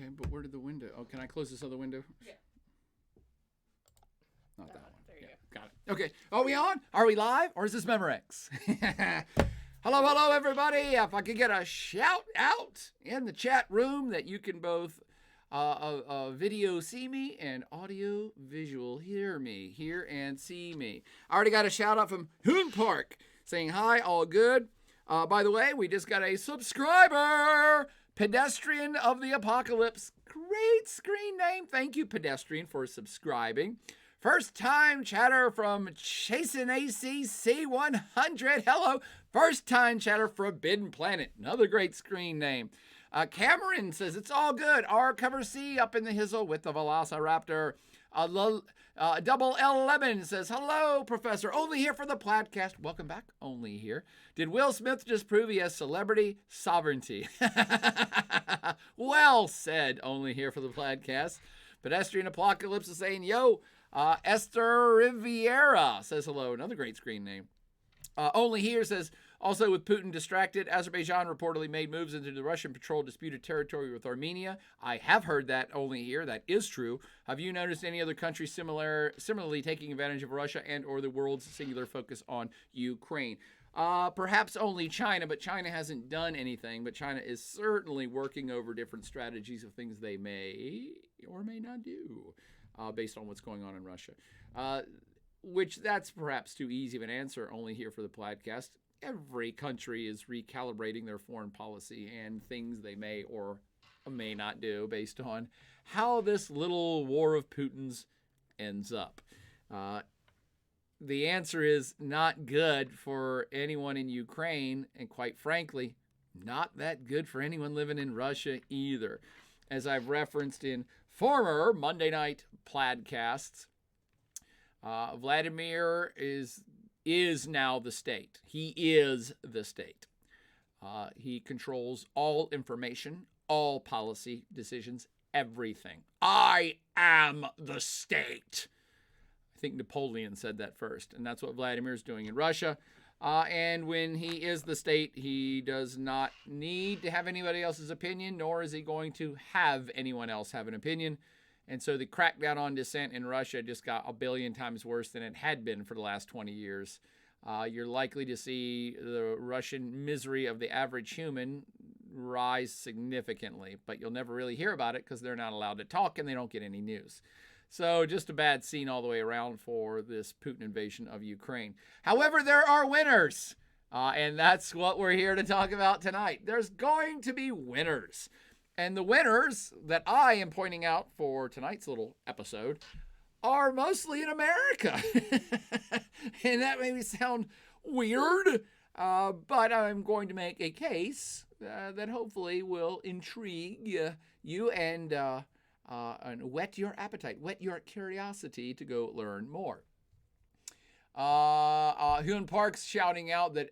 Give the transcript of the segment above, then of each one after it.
Okay, but where did the window? Oh, can I close this other window? Yeah. Not that one. There you go. Got it. Okay. Are we on? Are we live? Or is this Memorex? Hello, everybody. If I could get a shout out in the chat room that you can both video see me and audio visual hear me, hear and see me. I already got a shout out from Hoon Park saying hi, all good. By the way, we just got a subscriber, Pedestrian of the Apocalypse. Great screen name. Thank you, Pedestrian, for subscribing. First time chatter from Chasin ACC 100. Hello. First time chatter Forbidden Planet. Another great screen name. Cameron says it's all good. R cover C up in the hizzle with the Velociraptor. Double L11 says, hello, Professor. Only here for the podcast. Welcome back. Only here. Did Will Smith just prove he has celebrity sovereignty? Well said. Only here for the podcast. Pedestrian Apocalypse is saying, yo. Esther Riviera says hello. Another great screen name. Only here says, also with Putin distracted, Azerbaijan reportedly made moves into the Russian-controlled disputed territory with Armenia. I have heard that only here. That is true. Have you noticed any other countries similarly taking advantage of Russia and or the world's singular focus on Ukraine? Perhaps only China, but China hasn't done anything. But China is certainly working over different strategies of things they may or may not do. Based on what's going on in Russia, which that's perhaps too easy of an answer only here for the podcast. Every country is recalibrating their foreign policy and things they may or may not do based on how this little war of Putin's ends up. The answer is not good for anyone in Ukraine, and quite frankly, not that good for anyone living in Russia either. As I've referenced in former Monday night Plaidcasts, Vladimir is now the state. He is the state. He controls all information, all policy decisions, everything. I am the state. I think Napoleon said that first, and that's what Vladimir's doing in Russia. And when he is the state, he does not need to have anybody else's opinion, nor is he going to have anyone else have an opinion. And so the crackdown on dissent in Russia just got a billion times worse than it had been for the last 20 years. You're likely to see the Russian misery of the average human rise significantly, but you'll never really hear about it because they're not allowed to talk and they don't get any news. So just a bad scene all the way around for this Putin invasion of Ukraine. However, there are winners, and that's what we're here to talk about tonight. There's going to be winners. And the winners that I am pointing out for tonight's little episode are mostly in America. And that may sound weird, but I'm going to make a case that hopefully will intrigue you and whet your appetite, whet your curiosity to go learn more. Hoon Park's shouting out that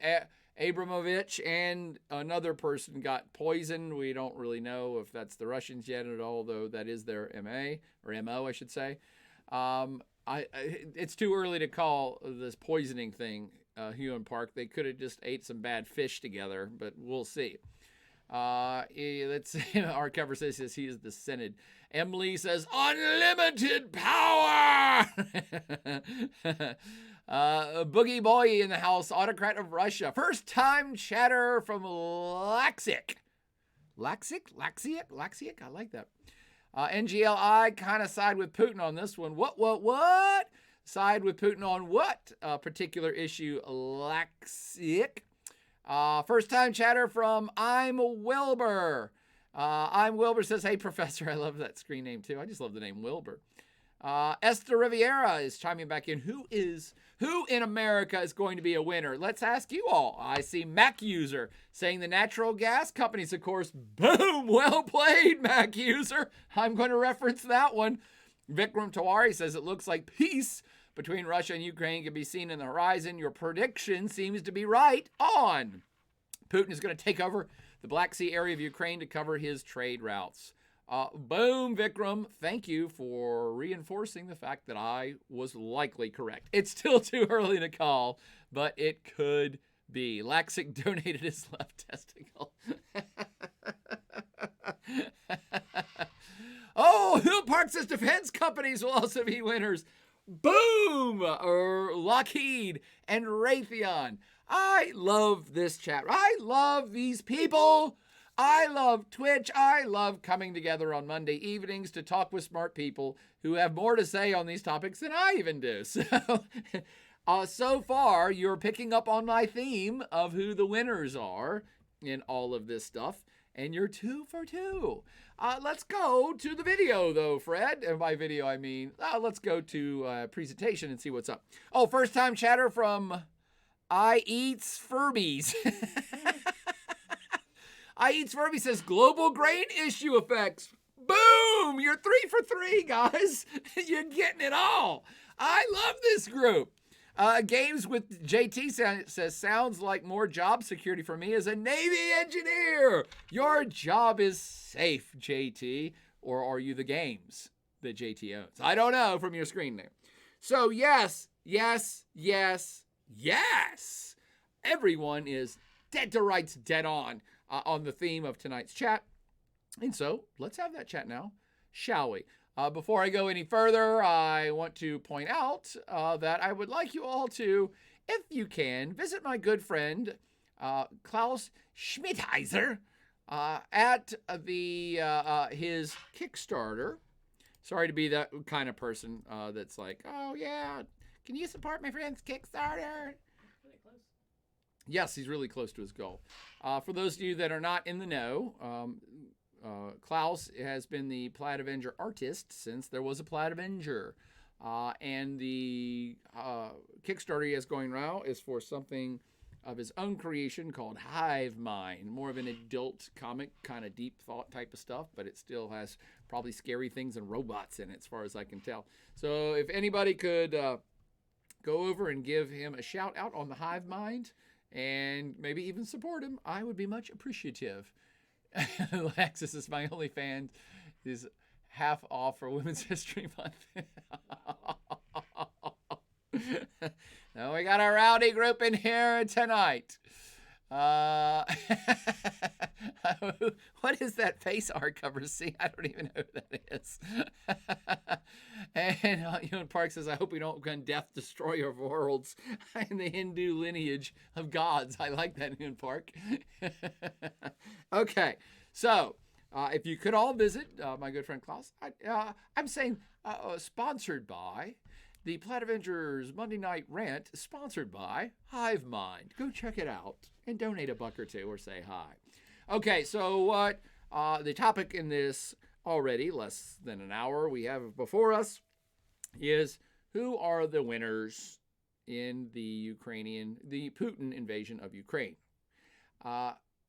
Abramovich and another person got poisoned. We don't really know if that's the Russians yet at all, though that is their MA, or MO, I should say. It's too early to call this poisoning thing, Hoon Park. They could have just ate some bad fish together, but we'll see. Let's see. Our cover says he is the Synod. Emily says, unlimited power! Boogie Boy in the house, autocrat of Russia. First time chatter from Laxic. Laxic? I like that. NGLI kind of side with Putin on this one. What? Side with Putin on what particular issue? Laxic. First time chatter from I'm Wilbur. I'm Wilbur says, hey, Professor. I love that screen name, too. I just love the name Wilbur. Esther Riviera is chiming back in. Who in America is going to be a winner? Let's ask you all. I see Mac User saying the natural gas companies, of course. Boom! Well played, Mac User. I'm going to reference that one. Vikram Tawari says it looks like peace between Russia and Ukraine can be seen in the horizon. Your prediction seems to be right on. Putin is going to take over the Black Sea area of Ukraine to cover his trade routes. Boom, Vikram. Thank you for reinforcing the fact that I was likely correct. It's still too early to call, but it could be. Laxic donated his left testicle. Park says defense companies will also be winners. Boom! Or Lockheed and Raytheon. I love this chat. I love these people. I love Twitch. I love coming together on Monday evenings to talk with smart people who have more to say on these topics than I even do. So far, you're picking up on my theme of who the winners are in all of this stuff, and you're 2 for 2. Let's go to the video, though, Fred. And by video, I mean, let's go to presentation and see what's up. Oh, first-time chatter from I Eats Furbies. I Eats Furby says, global grain issue effects. Boom! You're 3 for 3, guys. You're getting it all. I love this group. Games with JT says, sounds like more job security for me as a Navy engineer. Your job is safe, JT. Or are you the games that JT owns? I don't know from your screen there. So yes. Everyone is dead to rights, dead on the theme of tonight's chat. And so let's have that chat now, shall we? Before I go any further, I want to point out that I would like you all to, if you can, visit my good friend Klauss Kickstarter at his Kickstarter. Sorry to be that kind of person that's like, oh yeah, can you support my friend's Kickstarter? Yes, he's really close to his goal. For those of you that are not in the know, Klauss has been the Plaid Avenger artist since there was a Plaid Avenger. And the Kickstarter he has going now is for something of his own creation called Hive Mind. More of an adult comic, kind of deep thought type of stuff, but it still has probably scary things and robots in it as far as I can tell. So if anybody could go over and give him a shout out on the Hive Mind and maybe even support him, I would be much appreciative. Alexis is my only fan. Is half off for Women's History Month. Now we got a rowdy group in here tonight. What is that face art cover? See, I don't even know who that is. And Ewan Park says, I hope we don't gun death destroy our worlds in the Hindu lineage of gods. I like that, Ewan Park. Okay, so if you could all visit my good friend Klauss, I'm saying sponsored by the Plaid Avengers Monday Night Rant, sponsored by Hive Mind. Go check it out and donate $1 or $2 or say hi. Okay, so what the topic in this already less than an hour we have before us is who are the winners in the Putin invasion of Ukraine.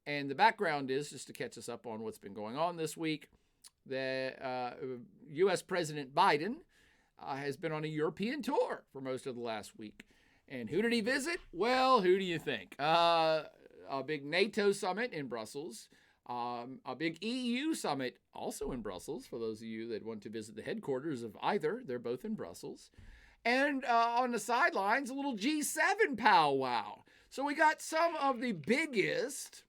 And the background is, just to catch us up on what's been going on this week, that U.S. President Biden has been on a European tour for most of the last week. And who did he visit? Well, who do you think? A big NATO summit in Brussels, a big EU summit also in Brussels, for those of you that want to visit the headquarters of either. They're both in Brussels. And on the sidelines, a little G7 powwow. So we got some of the biggest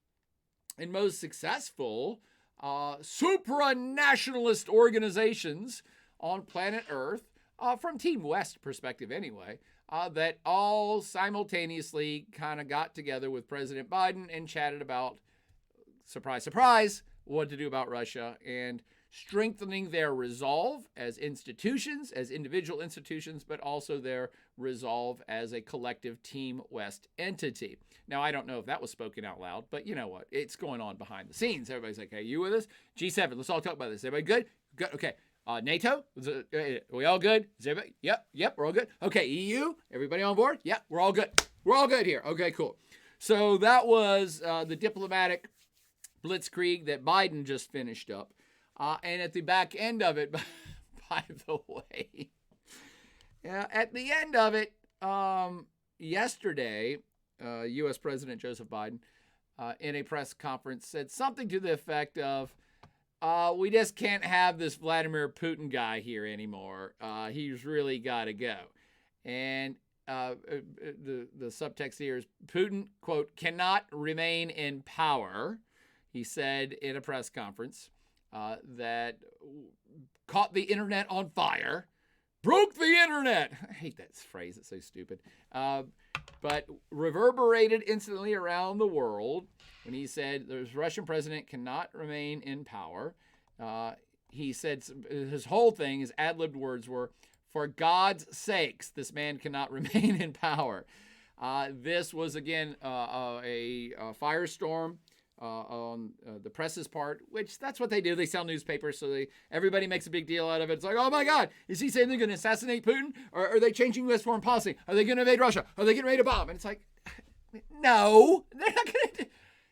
and most successful supranationalist organizations on planet Earth, from Team West perspective anyway, that all simultaneously kind of got together with President Biden and chatted about, surprise, surprise, what to do about Russia and strengthening their resolve as institutions, as individual institutions, but also their resolve as a collective Team West entity. Now, I don't know if that was spoken out loud, but you know what? It's going on behind the scenes. Everybody's like, hey, you with us? G7, let's all talk about this. Everybody good? Good. Okay. NATO? Are we all good? Is everybody? Yep, we're all good. Okay, EU? Everybody on board? Yep, we're all good. We're all good here. Okay, cool. So that was the diplomatic blitzkrieg that Biden just finished up. And at the back end of it, by the way, at the end of it, yesterday, U.S. President Joseph Biden, in a press conference, said something to the effect of, we just can't have this Vladimir Putin guy here anymore. He's really got to go. And the subtext here is Putin, quote, cannot remain in power, he said in a press conference, that caught the internet on fire. Broke the internet. I hate that phrase. It's so stupid. But reverberated instantly around the world when he said the Russian president cannot remain in power. He said his whole thing, his ad-libbed words were, "For God's sakes, this man cannot remain in power." This was, again, a firestorm on the press's part, which that's what they do. They sell newspapers, so everybody makes a big deal out of it. It's like, oh my God, is he saying they're going to assassinate Putin? Or are they changing U.S. foreign policy? Are they going to invade Russia? Are they getting ready to bomb? And it's like, no, they're not going to.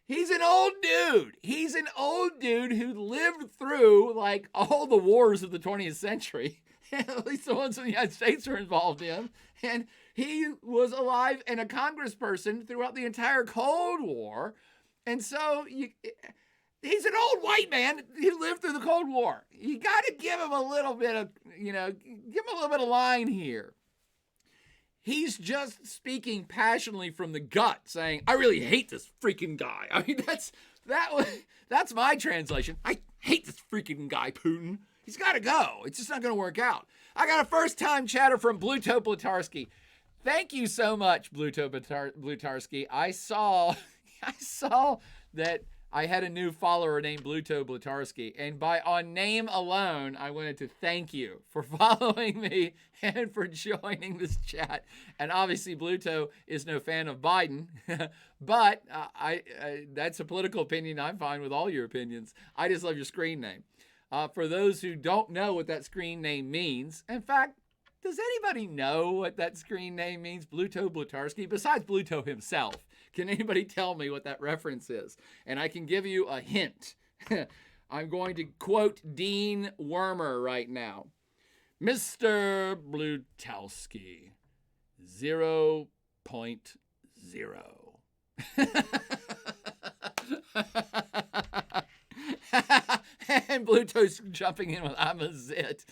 He's an old dude. He's an old dude who lived through like all the wars of the 20th century, at least the ones in the United States are involved in. And he was alive and a congressperson throughout the entire Cold War. And so he's an old white man who lived through the Cold War. You got to give him a little bit of, give him a little bit of line here. He's just speaking passionately from the gut, saying, "I really hate this freaking guy." I mean, that's my translation. I hate this freaking guy, Putin. He's got to go. It's just not going to work out. I got a first-time chatter from Bluto Blatarski. Thank you so much, Bluto Blatarski. I saw that I had a new follower named Bluto Blatarski, and on name alone, I wanted to thank you for following me and for joining this chat. And obviously, Bluto is no fan of Biden, but that's a political opinion. I'm fine with all your opinions. I just love your screen name. For those who don't know what that screen name means, in fact, does anybody know what that screen name means? Bluto Blatarski, besides Bluto himself. Can anybody tell me what that reference is? And I can give you a hint. I'm going to quote Dean Wormer right now. Mr. Blutowski, 0.0. And Bluto's jumping in with "I'm a zit."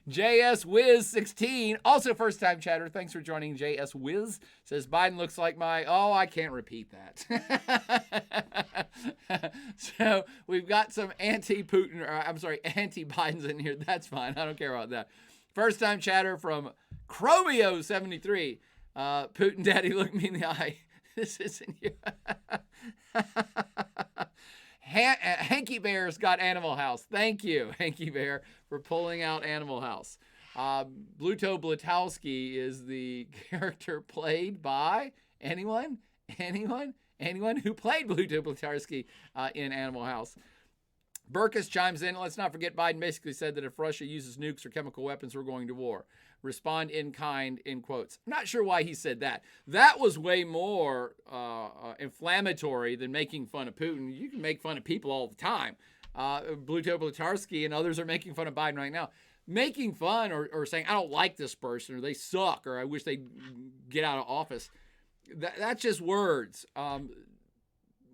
JS Wiz 16, also first time chatter. Thanks for joining, JS Wiz. Says Biden looks like I can't repeat that. So we've got some anti-Bidens in here. That's fine. I don't care about that. First time chatter from Chromio 73. Putin daddy, look me in the eye. This isn't you. Hanky Bear's got Animal House. Thank you, Hanky Bear, for pulling out Animal House. Bluto Blatarski is the character played by anyone who played Bluto Blatarski in Animal House. Burkus chimes in. Let's not forget Biden basically said that if Russia uses nukes or chemical weapons, we're going to war. Respond in kind, in quotes. I'm not sure why he said that. That was way more inflammatory than making fun of Putin. You can make fun of people all the time. Bluto Blatarski and others are making fun of Biden right now. Making fun or saying, I don't like this person, or they suck, or I wish they'd get out of office. That's just words.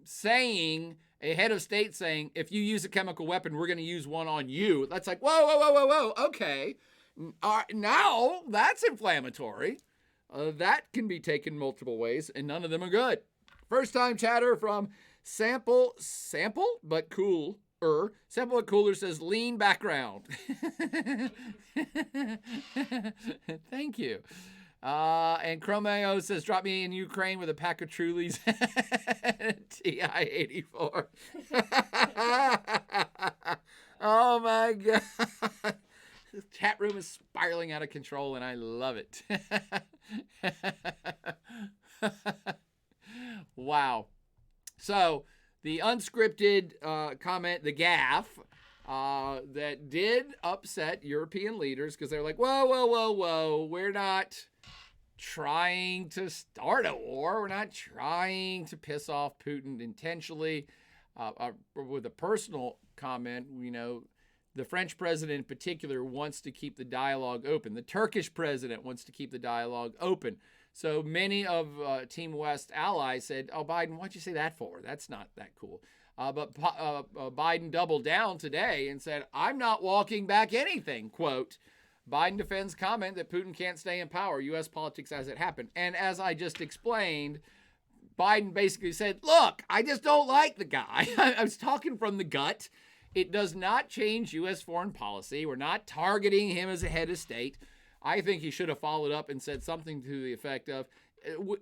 Saying, a head of state saying, if you use a chemical weapon, we're going to use one on you. That's like, whoa, okay. Now that's inflammatory. That can be taken multiple ways, and none of them are good. First time chatter from Sample but Cooler. Sample but Cooler says lean background. Thank you. And Chromeo says drop me in Ukraine with a pack of Trulies. TI-84. Oh my God. This chat room is spiraling out of control, and I love it. Wow. So the unscripted comment, the gaffe, that did upset European leaders because they're like, whoa. We're not trying to start a war. We're not trying to piss off Putin intentionally. With a personal comment, the French president in particular wants to keep the dialogue open. The Turkish president wants to keep the dialogue open. So many of Team West allies said, oh, Biden, what'd you say that for? That's not that cool. But Biden doubled down today and said, I'm not walking back anything, quote. Biden defends comment that Putin can't stay in power, U.S. politics as it happened. And as I just explained, Biden basically said, look, I just don't like the guy. I was talking from the gut. It does not change U.S. foreign policy. We're not targeting him as a head of state. I think he should have followed up and said something to the effect of,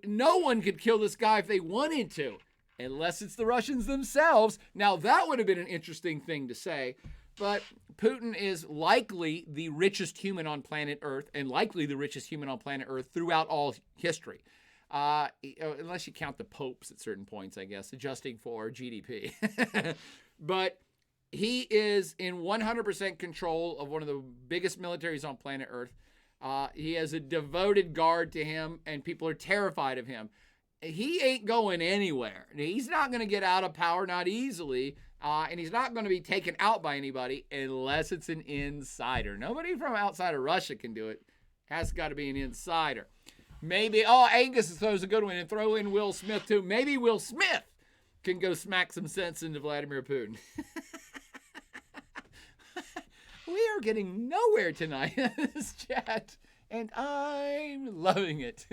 no one could kill this guy if they wanted to, unless it's the Russians themselves. Now, that would have been an interesting thing to say. But Putin is likely the richest human on planet Earth, and likely the richest human on planet Earth throughout all history. Unless you count the popes at certain points, I guess, adjusting for GDP. But he is in 100% control of one of the biggest militaries on planet Earth. He has a devoted guard to him, and people are terrified of him. He ain't going anywhere. He's not going to get out of power, not easily. And he's not going to be taken out by anybody unless it's an insider. Nobody from outside of Russia can do it. Has got to be an insider. Maybe, Angus throws a good one and throw in Will Smith too. Maybe Will Smith can go smack some sense into Vladimir Putin. We are getting nowhere tonight in this chat, and I'm loving it.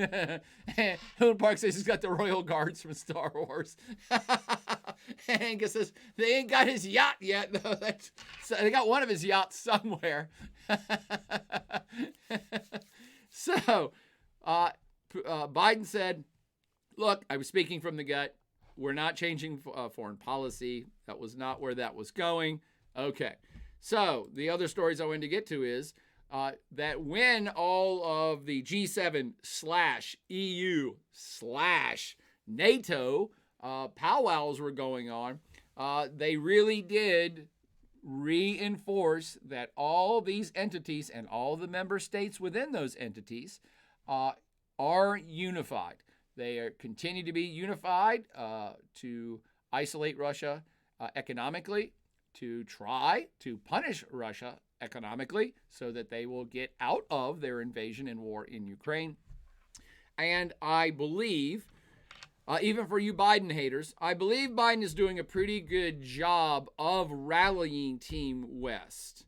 Helen Park says he's got the Royal Guards from Star Wars. Angus says they ain't got his yacht yet, though. So they got one of his yachts somewhere. So, Biden said, look, I was speaking from the gut. We're not changing foreign policy. That was not where that was going. Okay. So the other stories I wanted to get to is that when all of the G7/EU/NATO powwows were going on, they really did reinforce that all these entities and all the member states within those entities are unified. They continue to be unified to isolate Russia economically, to try to punish Russia economically so that they will get out of their invasion and war in Ukraine. And I believe, even for you Biden haters, I believe Biden is doing a pretty good job of rallying Team West.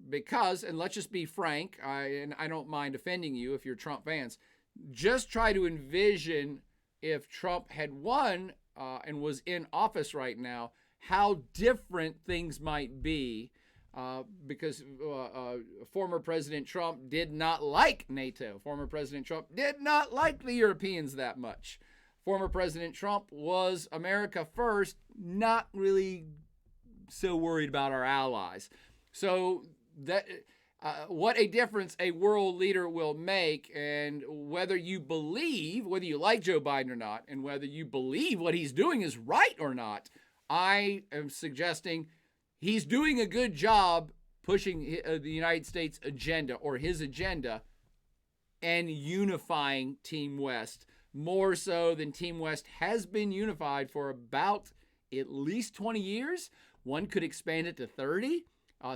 Because, and let's just be frank, and I don't mind offending you if you're Trump fans, just try to envision if Trump had won and was in office right now, how different things might be, because former President Trump did not like NATO. Former President Trump did not like the Europeans that much. Former President Trump was America first, not really so worried about our allies. So that what a difference a world leader will make, and whether you like Joe Biden or not, and whether you believe what he's doing is right or not, I am suggesting he's doing a good job pushing the United States agenda, or his agenda, and unifying Team West more so than Team West has been unified for about at least 20 years. One could expand it to 30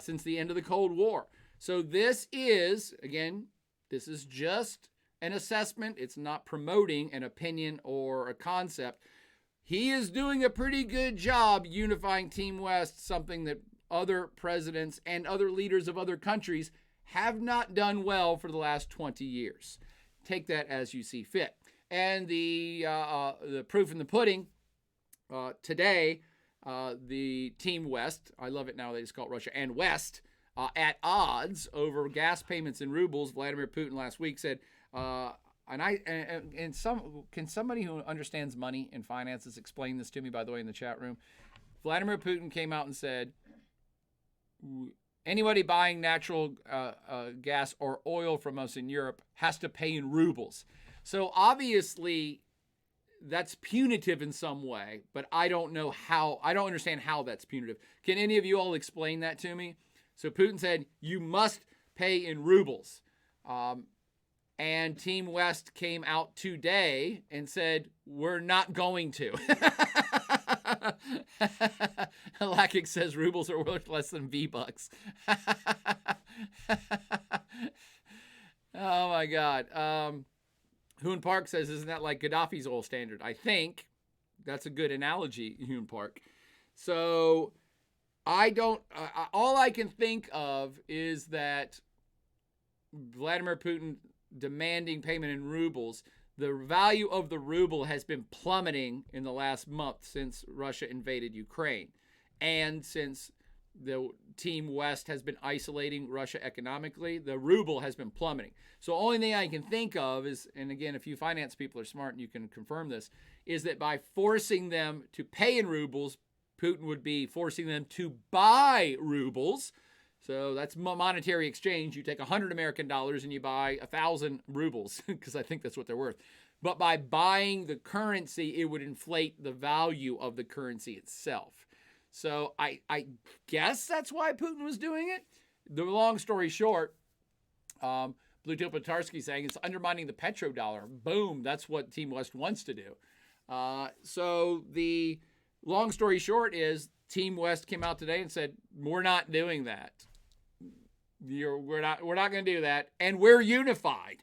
since the end of the Cold War. So this is, again, this is just an assessment. It's not promoting an opinion or a concept. He is doing a pretty good job unifying Team West, something that other presidents and other leaders of other countries have not done well for the last 20 years. Take that as you see fit. And the proof in the pudding, today, the Team West, I love it now they just call it Russia and West, at odds over gas payments in rubles. Vladimir Putin last week said, can somebody who understands money and finances explain this to me, by the way, in the chat room? Vladimir Putin came out and said, anybody buying natural gas or oil from us in Europe has to pay in rubles. So obviously that's punitive in some way, but I don't understand how that's punitive. Can any of you all explain that to me? So Putin said, you must pay in rubles. And Team West came out today and said, we're not going to. Lakic says rubles are worth less than V-Bucks. Oh, my God. Hoon Park says, isn't that like Gaddafi's oil standard? I think that's a good analogy, Hoon Park. So all I can think of is that Vladimir Putin demanding payment in rubles, the value of the ruble has been plummeting in the last month since Russia invaded Ukraine. And since the Team West has been isolating Russia economically, the ruble has been plummeting. So only thing I can think of is, and again, if you finance people are smart and you can confirm this, is that by forcing them to pay in rubles, Putin would be forcing them to buy rubles. So that's monetary exchange. You take 100 American dollars and you buy 1,000 rubles, because I think that's what they're worth. But by buying the currency, it would inflate the value of the currency itself. So I guess that's why Putin was doing it. The long story short, Blue Teal Petarsky saying it's undermining the petrodollar. Boom, that's what Team West wants to do. So the long story short is Team West came out today and said, we're not doing that. We're not going to do that. And we're unified.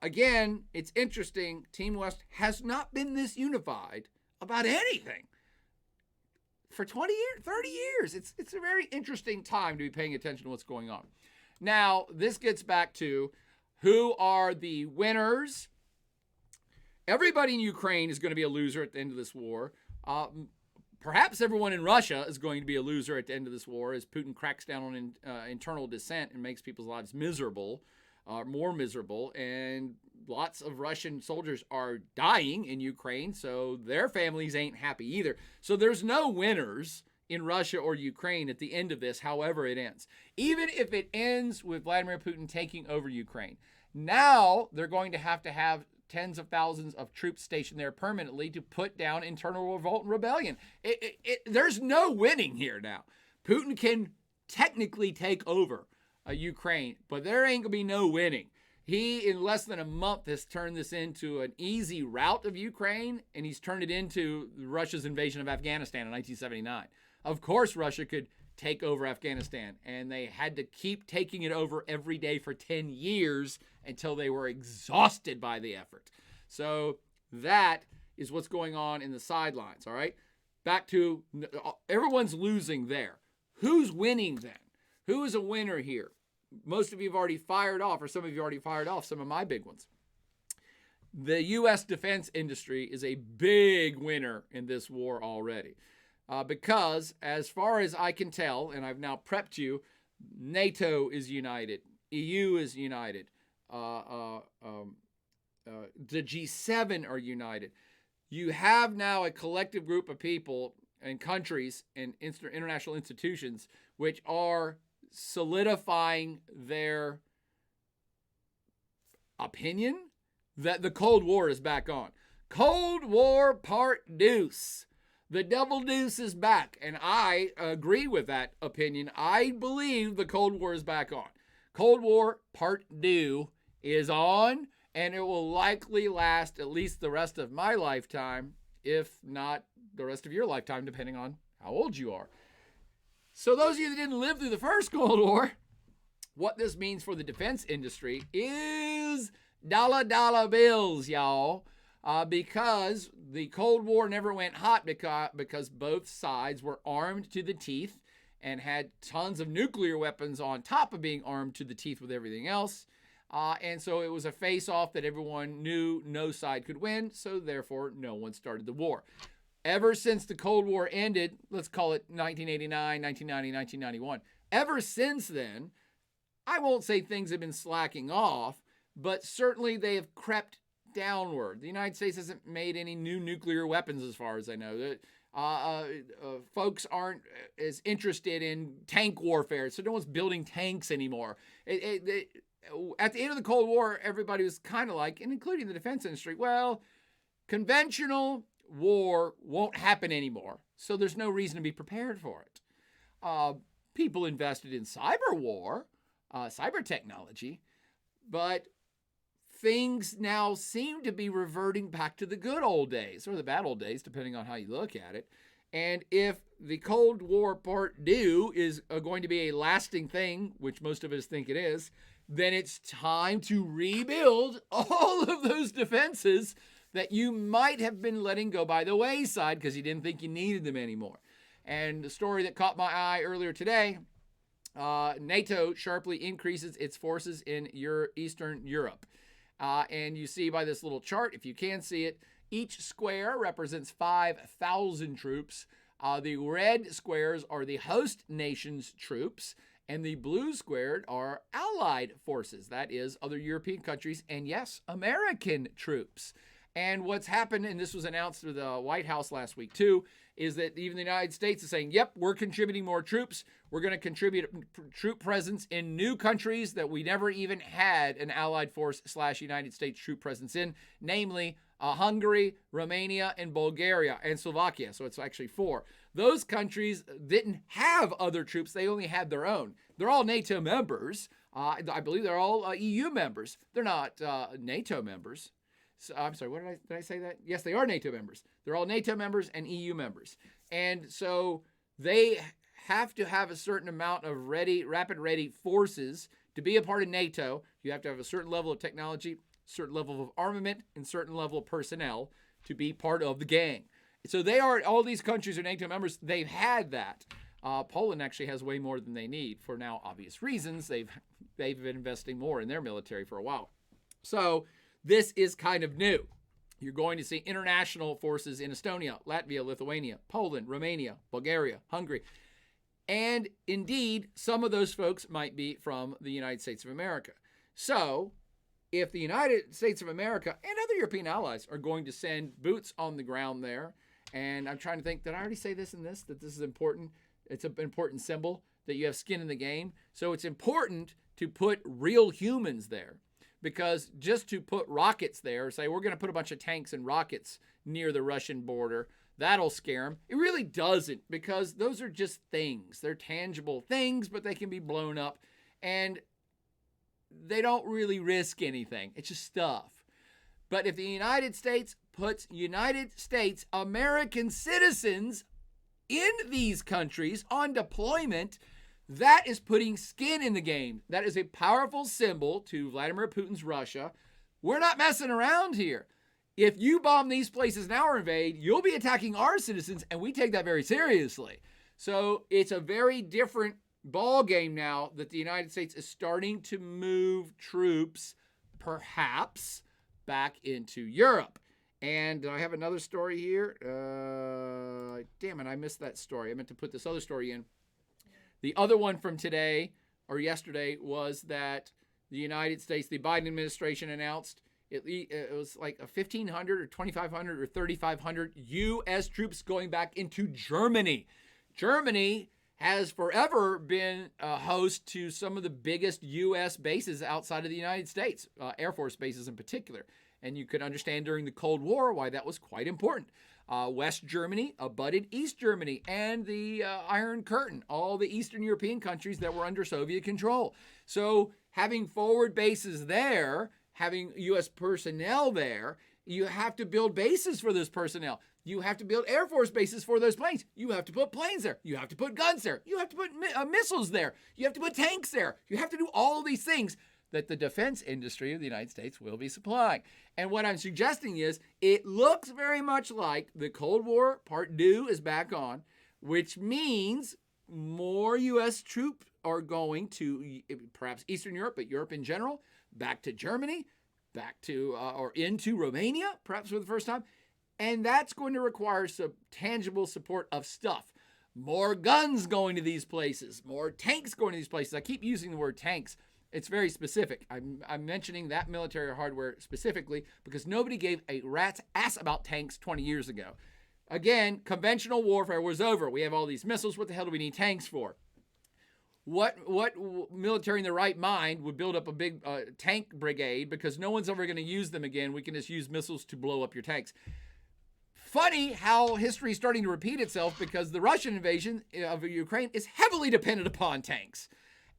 Again, it's interesting. Team West has not been this unified about anything for 20 years, 30 years. It's a very interesting time to be paying attention to what's going on. Now, this gets back to who are the winners. Everybody in Ukraine is going to be a loser at the end of this war. Perhaps everyone in Russia is going to be a loser at the end of this war as Putin cracks down on internal dissent and makes people's lives miserable, more miserable. And lots of Russian soldiers are dying in Ukraine, so their families ain't happy either. So there's no winners in Russia or Ukraine at the end of this, however it ends. Even if it ends with Vladimir Putin taking over Ukraine, now they're going to have tens of thousands of troops stationed there permanently to put down internal revolt and rebellion. There's no winning here now. Putin can technically take over Ukraine, but there ain't going to be no winning. He, in less than a month, has turned this into an easy rout of Ukraine, and he's turned it into Russia's invasion of Afghanistan in 1979. Of course, Russia could take over Afghanistan, and they had to keep taking it over every day for 10 years until they were exhausted by the effort. So that is what's going on in the sidelines, all right? Back to everyone's losing there. Who's winning then? Who is a winner here? Most of you have already fired off, or some of you already fired off some of my big ones. The U.S. defense industry is a big winner in this war already. Because as far as I can tell, and I've now prepped you, NATO is united. EU is united. The G7 are united. You have now a collective group of people and countries and international institutions which are solidifying their opinion that the Cold War is back on. Cold War Part Deuce. The double deuce is back, and I agree with that opinion. I believe the Cold War is back on. Cold War Part 2 is on, and it will likely last at least the rest of my lifetime, if not the rest of your lifetime, depending on how old you are. So those of you that didn't live through the first Cold War, what this means for the defense industry is dollar bills, y'all. Because the Cold War never went hot because both sides were armed to the teeth and had tons of nuclear weapons on top of being armed to the teeth with everything else. And so it was a face-off that everyone knew no side could win, so therefore no one started the war. Ever since the Cold War ended, let's call it 1989, 1990, 1991, ever since then, I won't say things have been slacking off, but certainly they have crept downward. The United States hasn't made any new nuclear weapons as far as I know. Folks aren't as interested in tank warfare, so no one's building tanks anymore. At the end of the Cold War, everybody was kind of like, and including the defense industry, well, conventional war won't happen anymore, so there's no reason to be prepared for it. People invested in cyber war, cyber technology, but things now seem to be reverting back to the good old days, or the bad old days, depending on how you look at it. And if the Cold War Part 2 is going to be a lasting thing, which most of us think it is, then it's time to rebuild all of those defenses that you might have been letting go by the wayside because you didn't think you needed them anymore. And the story that caught my eye earlier today, NATO sharply increases its forces in Eastern Europe. And you see by this little chart, if you can see it, each square represents 5,000 troops. The red squares are the host nation's troops, and the blue squared are allied forces. That is, other European countries, and yes, American troops. And what's happened, and this was announced through the White House last week too, is that even the United States is saying, yep, we're contributing more troops. We're going to contribute troop presence in new countries that we never even had an allied force / United States troop presence in, namely Hungary, Romania, and Bulgaria, and Slovakia. So it's actually 4. Those countries didn't have other troops. They only had their own. They're all NATO members. I believe they're all EU members. They're not NATO members. So, I'm sorry, did I say that? Yes, they are NATO members. They're all NATO members and EU members. And so they have to have a certain amount of rapid ready forces to be a part of NATO. You have to have a certain level of technology, certain level of armament, and certain level of personnel to be part of the gang. So all these countries are NATO members. They've had that. Poland actually has way more than they need for now obvious reasons. They've been investing more in their military for a while. So this is kind of new. You're going to see international forces in Estonia, Latvia, Lithuania, Poland, Romania, Bulgaria, Hungary. And indeed, some of those folks might be from the United States of America. So if the United States of America and other European allies are going to send boots on the ground there, and I'm trying to think, did I already say this in this, that this is important? It's an important symbol that you have skin in the game. So it's important to put real humans there. Because just to put rockets there, say we're going to put a bunch of tanks and rockets near the Russian border, that'll scare them. It really doesn't, because those are just things. They're tangible things, but they can be blown up. And they don't really risk anything. It's just stuff. But if the United States puts United States American citizens in these countries on deployment, that is putting skin in the game. That is a powerful symbol to Vladimir Putin's Russia. We're not messing around here. If you bomb these places now or invade, you'll be attacking our citizens, and we take that very seriously. So it's a very different ball game now that the United States is starting to move troops, perhaps, back into Europe. And I have another story here. Damn it, I missed that story. I meant to put this other story in. The other one from today or yesterday was that the United States, the Biden administration announced it was like 1,500 or 2,500 or 3,500 U.S. troops going back into Germany. Germany has forever been a host to some of the biggest U.S. bases outside of the United States, Air Force bases in particular. And you could understand during the Cold War why that was quite important. West Germany abutted East Germany and the Iron Curtain, all the Eastern European countries that were under Soviet control. So having forward bases there, having U.S. personnel there, you have to build bases for those personnel. You have to build Air Force bases for those planes. You have to put planes there. You have to put guns there. You have to put missiles there. You have to put tanks there. You have to do all these things that the defense industry of the United States will be supplying. And what I'm suggesting is it looks very much like the Cold War Part 2 is back on, which means more U.S. troops are going to perhaps Eastern Europe, but Europe in general, back to Germany, back to or into Romania, perhaps for the first time. And that's going to require some tangible support of stuff. More guns going to these places, more tanks going to these places. I keep using the word tanks. It's very specific. I'm mentioning that military hardware specifically because nobody gave a rat's ass about tanks 20 years ago. Again, conventional warfare was over. We have all these missiles. What the hell do we need tanks for? What military in their right mind would build up a big tank brigade because no one's ever going to use them again? We can just use missiles to blow up your tanks. Funny how history is starting to repeat itself because the Russian invasion of Ukraine is heavily dependent upon tanks.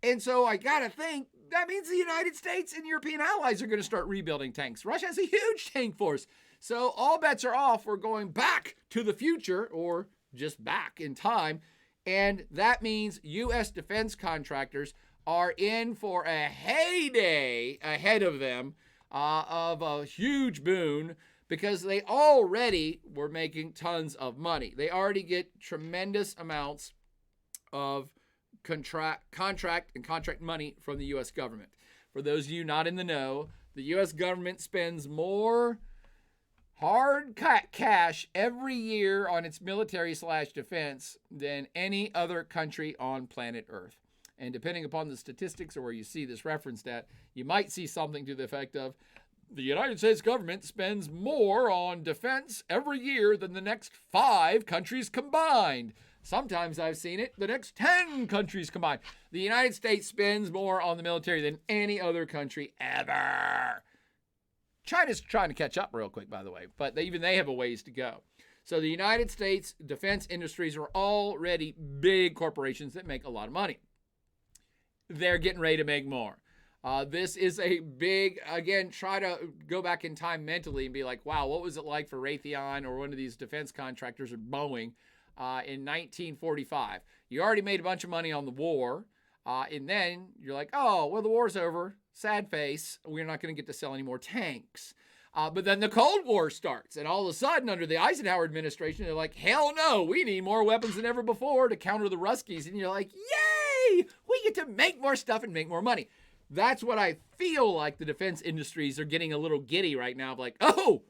And so I got to think that means the United States and European allies are going to start rebuilding tanks. Russia has a huge tank force. So all bets are off. We're going back to the future or just back in time. And that means U.S. defense contractors are in for a heyday ahead of them of a huge boon because they already were making tons of money. They already get tremendous amounts of contract money from the U.S. government. For those of you not in the know, the U.S. government spends more hard cash every year on its military/defense than any other country on planet Earth. And depending upon the statistics or where you see this referenced at, you might see something to the effect of the United States government spends more on defense every year than the next 5 countries combined. Sometimes I've seen it, the next 10 countries combined. The United States spends more on the military than any other country ever. China's trying to catch up real quick, by the way, but even they have a ways to go. So the United States defense industries are already big corporations that make a lot of money. They're getting ready to make more. This is a big, again, try to go back in time mentally and be like, wow, what was it like for Raytheon or one of these defense contractors or Boeing in 1945? You already made a bunch of money on the war, and then you're like, oh, well, the war's over. Sad face. We're not going to get to sell any more tanks. But then the Cold War starts, and all of a sudden, under the Eisenhower administration, they're like, hell no, we need more weapons than ever before to counter the Ruskies. And you're like, yay, we get to make more stuff and make more money. That's what I feel like the defense industries are getting a little giddy right now. Like, oh,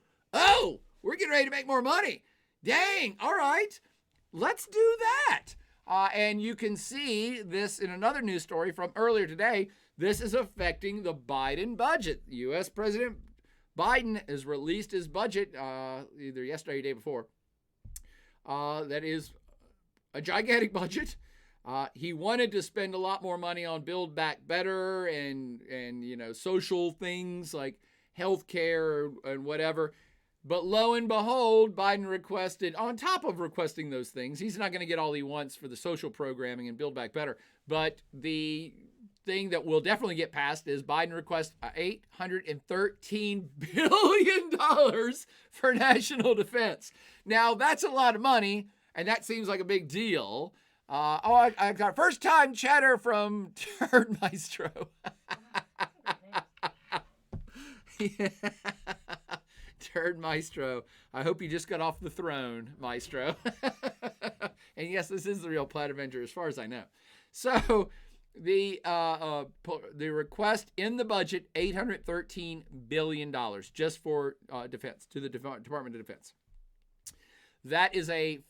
we're getting ready to make more money. Dang, all right, let's do that. And you can see this in another news story from earlier today. This is affecting the Biden budget. U.S. President Biden has released his budget either yesterday or the day before. That is a gigantic budget. He wanted to spend a lot more money on Build Back Better and social things like healthcare and whatever. But lo and behold, Biden requested, on top of requesting those things, he's not going to get all he wants for the social programming and Build Back Better. But the thing that will definitely get passed is Biden requests $813 billion for national defense. Now, that's a lot of money, and that seems like a big deal. I got first-time chatter from Turd Maestro. Yeah. Turd Maestro. I hope you just got off the throne, Maestro. And yes, this is the real Plaid Avenger as far as I know. So the request in the budget, $813 billion just for defense, to the Department of Defense. That is a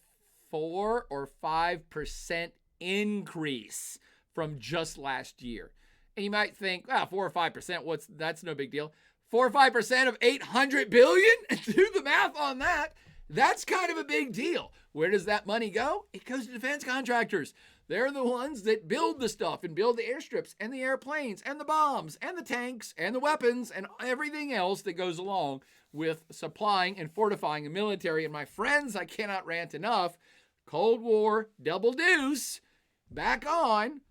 4 or 5% increase from just last year. And you might think, 4 or 5%, that's no big deal. 4 or 5% of 800 billion? Do the math on that. That's kind of a big deal. Where does that money go? It goes to defense contractors. They're the ones that build the stuff and build the airstrips and the airplanes and the bombs and the tanks and the weapons and everything else that goes along with supplying and fortifying the military. And my friends, I cannot rant enough. Cold War, double deuce, back on,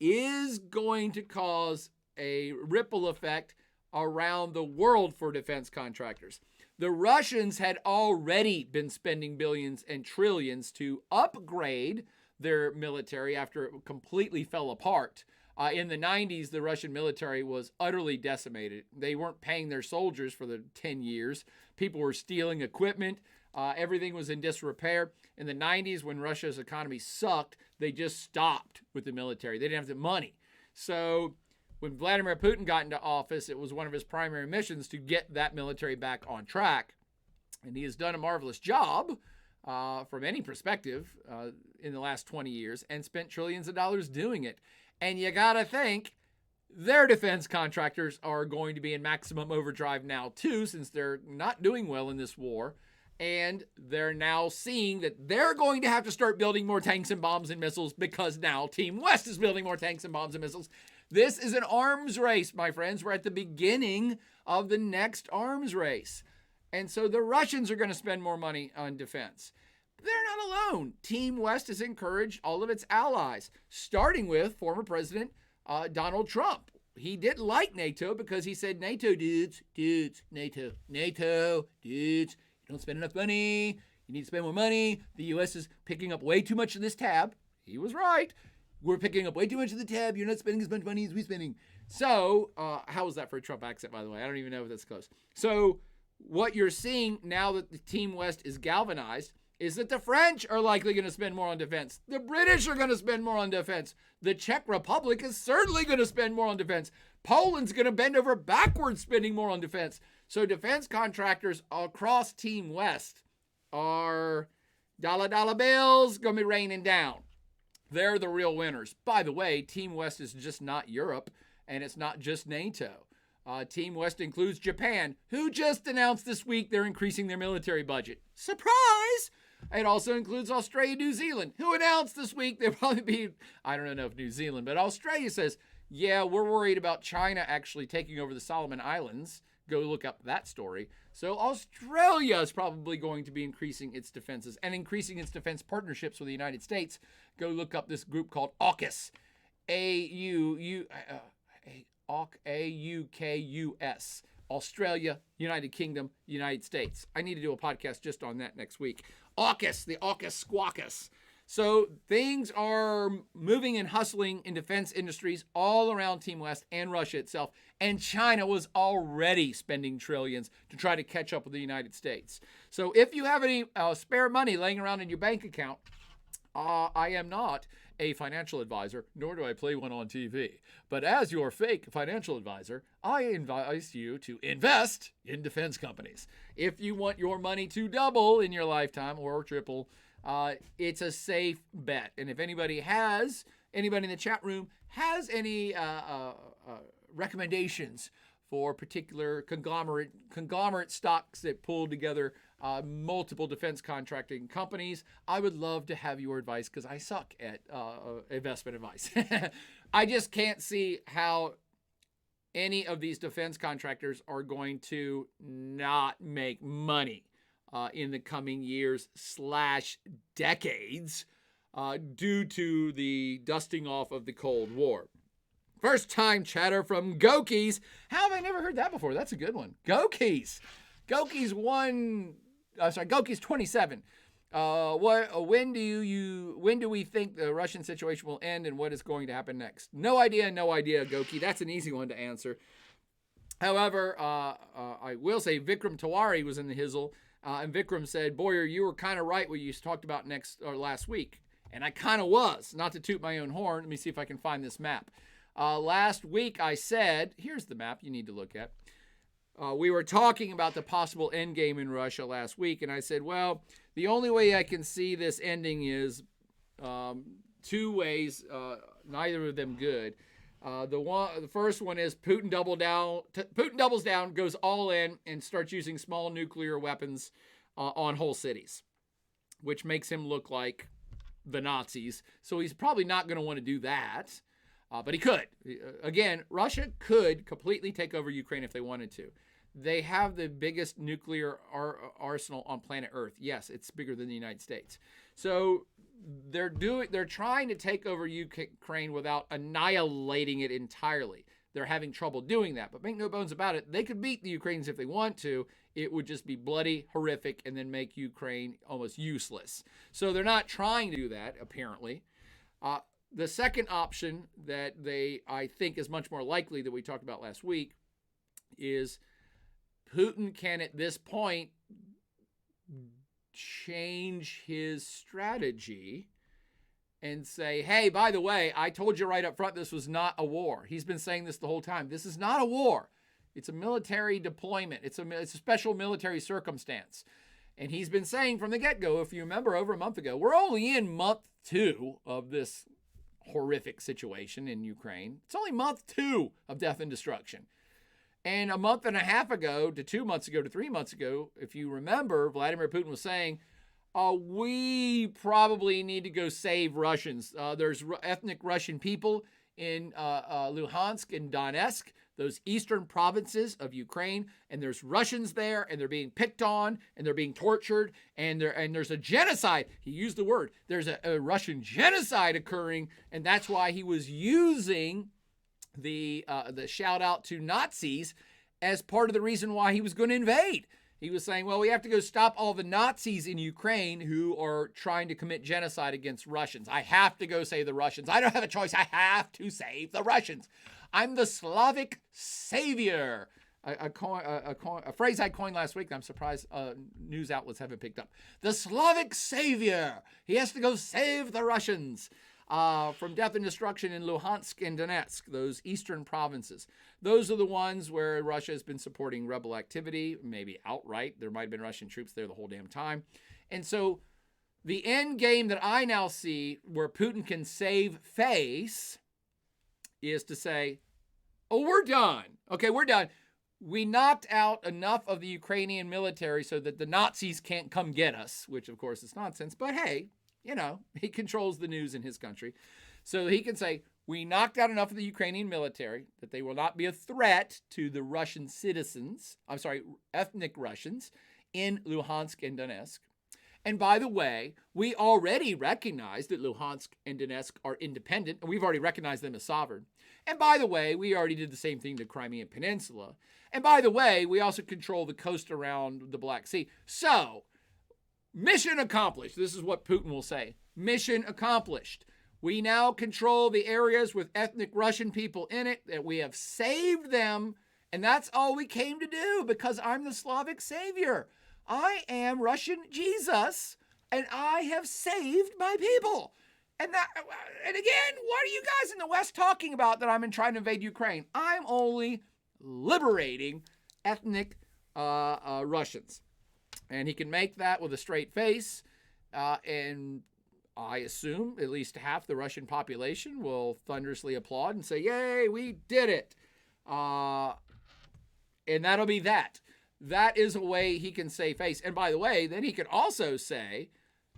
is going to cause a ripple effect around the world for defense contractors. The Russians had already been spending billions and trillions to upgrade their military after it completely fell apart. In the 90s, the Russian military was utterly decimated. They weren't paying their soldiers for the 10 years. People were stealing equipment. Everything was in disrepair. In the 90s, when Russia's economy sucked, they just stopped with the military. They didn't have the money. So when Vladimir Putin got into office, it was one of his primary missions to get that military back on track. And he has done a marvelous job from any perspective in the last 20 years and spent trillions of dollars doing it. And you got to think their defense contractors are going to be in maximum overdrive now too, since they're not doing well in this war. And they're now seeing that they're going to have to start building more tanks and bombs and missiles because now Team West is building more tanks and bombs and missiles. This is an arms race, my friends. We're at the beginning of the next arms race. And so the Russians are going to spend more money on defense. They're not alone. Team West has encouraged all of its allies, starting with former President Donald Trump. He didn't like NATO because he said, NATO dudes, NATO dudes, you don't spend enough money. You need to spend more money. The U.S. is picking up way too much of this tab. He was right. We're picking up way too much of the tab. You're not spending as much money as we're spending. So, how was that for a Trump accent, by the way? I don't even know if that's close. So, what you're seeing now that the Team West is galvanized is that the French are likely going to spend more on defense. The British are going to spend more on defense. The Czech Republic is certainly going to spend more on defense. Poland's going to bend over backwards spending more on defense. So defense contractors across Team West are dollar bills going to be raining down. They're the real winners. By the way, Team West is just not Europe, and it's not just NATO. Team West includes Japan, who just announced this week they're increasing their military budget. Surprise! It also includes Australia and New Zealand, who announced this week they'll probably be, I don't know if New Zealand, but Australia says, yeah, we're worried about China actually taking over the Solomon Islands. Go look up that story. So Australia is probably going to be increasing its defenses and increasing its defense partnerships with the United States. Go look up this group called AUKUS. AUKUS. Australia, United Kingdom, United States. I need to do a podcast just on that next week. AUKUS, the AUKUS squawkus. So things are moving and hustling in defense industries all around Team West and Russia itself. And China was already spending trillions to try to catch up with the United States. So if you have any spare money laying around in your bank account, I am not a financial advisor, nor do I play one on TV. But as your fake financial advisor, I advise you to invest in defense companies. If you want your money to double in your lifetime or triple, it's a safe bet. And if anybody in the chat room has any recommendations for particular conglomerate stocks that pull together multiple defense contracting companies, I would love to have your advice because I suck at investment advice. I just can't see how any of these defense contractors are going to not make money in the coming years / decades due to the dusting off of the Cold War. First time chatter from Gokies. How have I never heard that before? That's a good one. Gokies. Gokies 27. When do we think the Russian situation will end and what is going to happen next? No idea, Goki. That's an easy one to answer. However, I will say Vikram Tiwari was in the hizzle, and Vikram said, Boyer, you were kind of right what you talked about last week. And I kind of was, not to toot my own horn. Let me see if I can find this map. Last week I said, here's the map you need to look at. We were talking about the possible end game in Russia last week, and I said, well, the only way I can see this ending is two ways, neither of them good. The first one is Putin doubles down, goes all in, and starts using small nuclear weapons on whole cities, which makes him look like the Nazis. So he's probably not going to want to do that. But he could. Again, Russia could completely take over Ukraine if they wanted to. They have the biggest nuclear arsenal on planet Earth. Yes, it's bigger than the United States. So they're trying to take over Ukraine without annihilating it entirely. They're having trouble doing that. But make no bones about it, they could beat the Ukrainians if they want to. It would just be bloody, horrific, and then make Ukraine almost useless. So they're not trying to do that, apparently. The second option that I think is much more likely that we talked about last week is Putin can at this point change his strategy and say, hey, by the way, I told you right up front this was not a war. He's been saying this the whole time. This is not a war. It's a military deployment. It's a special military circumstance. And he's been saying from the get-go, if you remember over a month ago, we're only in month 2 of this horrific situation in Ukraine. It's only month 2 of death and destruction. And a month and a half ago to 2 months ago to 3 months ago, if you remember, Vladimir Putin was saying, we probably need to go save Russians. There's ethnic Russian people in Luhansk and Donetsk, those eastern provinces of Ukraine, and there's Russians there, and they're being picked on, and they're being tortured, and there's a genocide. He used the word. There's a Russian genocide occurring, and that's why he was using the shout out to Nazis as part of the reason why he was going to invade. He was saying, well, we have to go stop all the Nazis in Ukraine who are trying to commit genocide against Russians. I have to go save the Russians. I don't have a choice. I have to save the Russians. I'm the Slavic savior. A phrase I coined last week that I'm surprised news outlets haven't picked up. The Slavic savior. He has to go save the Russians. from death and destruction in Luhansk and Donetsk, those eastern provinces. Those are the ones where Russia has been supporting rebel activity, maybe outright. There might have been Russian troops there the whole damn time. And so the end game that I now see where Putin can save face is to say, oh, we're done. Okay, we're done. We knocked out enough of the Ukrainian military so that the Nazis can't come get us, which of course is nonsense. But hey, he controls the news in his country. So he can say, we knocked out enough of the Ukrainian military that they will not be a threat to the Russian citizens, ethnic Russians in Luhansk and Donetsk. And by the way, we already recognize that Luhansk and Donetsk are independent, and we've already recognized them as sovereign. And by the way, we already did the same thing to the Crimean Peninsula. And by the way, we also control the coast around the Black Sea. So, mission accomplished. This is what Putin will say. Mission accomplished. We now control the areas with ethnic Russian people in it, that we have saved them, and that's all we came to do because I'm the Slavic savior. I am Russian Jesus, and I have saved my people. And again, what are you guys in the West talking about that I'm trying to invade Ukraine? I'm only liberating ethnic Russians. And he can make that with a straight face, and I assume at least half the Russian population will thunderously applaud and say, yay, we did it. And that'll be that. That is a way he can save face. And by the way, then he can also say,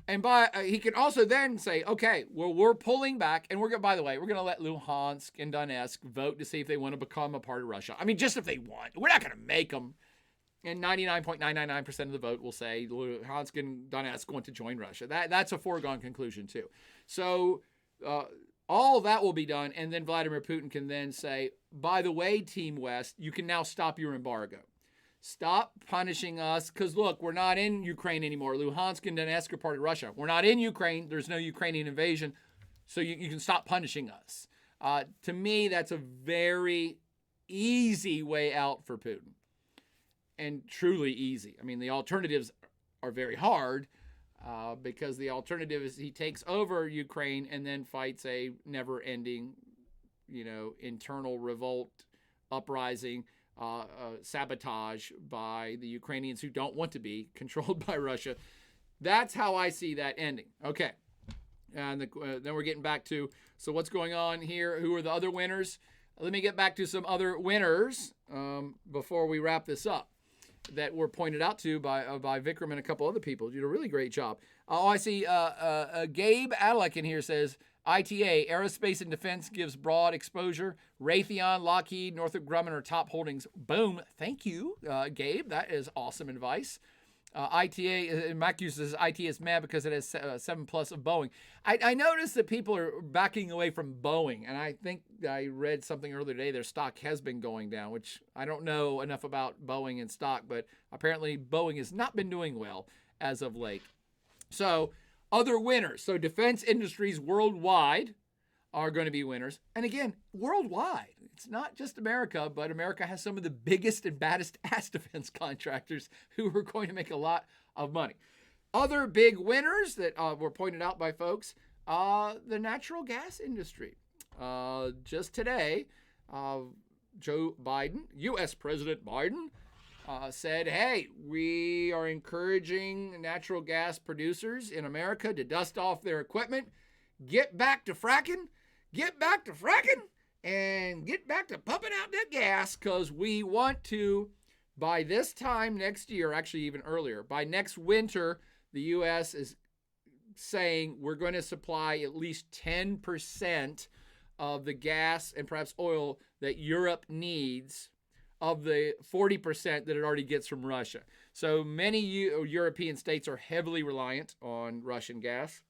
he can also then say, okay, well, we're pulling back, and we're going to let Luhansk and Donetsk vote to see if they want to become a part of Russia. I mean, just if they want. We're not going to make them. And 99.999% of the vote will say Luhansk and Donetsk want to join Russia. That's a foregone conclusion, too. So all that will be done, and then Vladimir Putin can then say, by the way, Team West, you can now stop your embargo. Stop punishing us, because look, we're not in Ukraine anymore. Luhansk and Donetsk are part of Russia. We're not in Ukraine. There's no Ukrainian invasion, so you can stop punishing us. To me, that's a very easy way out for Putin, and truly easy. I mean, the alternatives are very hard, because the alternative is he takes over Ukraine and then fights a never-ending, internal revolt, uprising, sabotage by the Ukrainians who don't want to be controlled by Russia. That's how I see that ending. Okay. And then we're getting back to, so what's going on here? Who are the other winners? Let me get back to some other winners before we wrap this up that were pointed out to by Vikram and a couple other people. You did a really great job. I see Gabe Adalek in here says, ITA, Aerospace and Defense gives broad exposure. Raytheon, Lockheed, Northrop Grumman are top holdings. Boom. Thank you, Gabe. That is awesome advice. ITA, Mac uses ITA is mad because it has 7 plus of Boeing. I noticed that people are backing away from Boeing, and I think I read something earlier today, their stock has been going down, which I don't know enough about Boeing and stock, but apparently Boeing has not been doing well as of late. So, other winners. So defense industries worldwide are going to be winners. And again, worldwide. It's not just America, but America has some of the biggest and baddest ass defense contractors who are going to make a lot of money. Other big winners that were pointed out by folks, the natural gas industry. Just today, Joe Biden, U.S. President Biden, said, hey, we are encouraging natural gas producers in America to dust off their equipment, get back to fracking, and get back to pumping out that gas, because we want to, by this time next year, actually even earlier, by next winter, the U.S. is saying we're going to supply at least 10% of the gas and perhaps oil that Europe needs of the 40% that it already gets from Russia. So many European states are heavily reliant on Russian gas,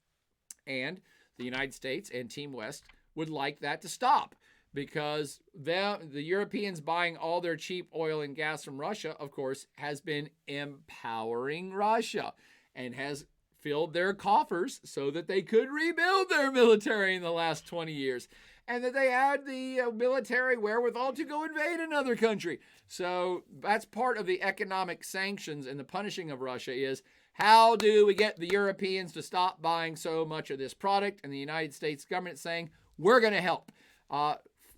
and the United States and Team West would like that to stop, because the Europeans buying all their cheap oil and gas from Russia, of course, has been empowering Russia and has filled their coffers so that they could rebuild their military in the last 20 years. And that they had the military wherewithal to go invade another country. So that's part of the economic sanctions and the punishing of Russia is, How do we get the Europeans to stop buying so much of this product? And the United States government saying, we're going to help.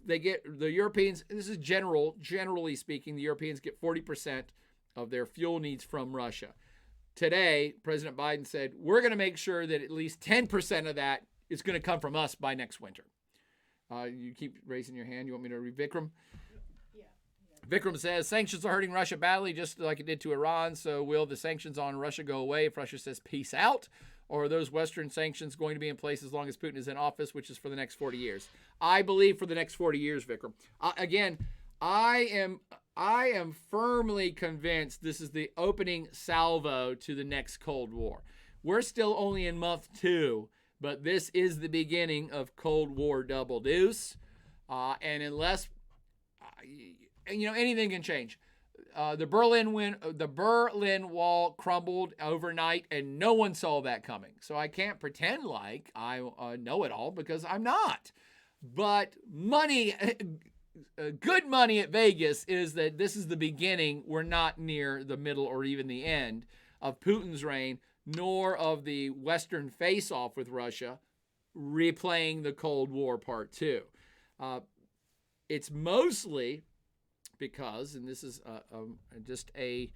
They get the Europeans, this is generally speaking, the Europeans get 40% of their fuel needs from Russia. Today, President Biden said, we're going to make sure that at least 10% of that is going to come from us by next winter. You keep raising your hand. You want me to read Vikram? Yeah. Vikram says, sanctions are hurting Russia badly, just like it did to Iran. So will the sanctions on Russia go away if Russia says peace out? Or are those Western sanctions going to be in place as long as Putin is in office, which is for the next 40 years? I believe for the next 40 years, Vikram. Again, I am firmly convinced this is the opening salvo to the next Cold War. We're still only in month 2, but this is the beginning of Cold War double deuce. And unless, anything can change. The Berlin Wall crumbled overnight, and no one saw that coming. So I can't pretend like I know it all, because I'm not. But good money at Vegas is that this is the beginning. We're not near the middle or even the end of Putin's reign, nor of the Western face-off with Russia, replaying the Cold War Part 2. It's mostly because, and this is just a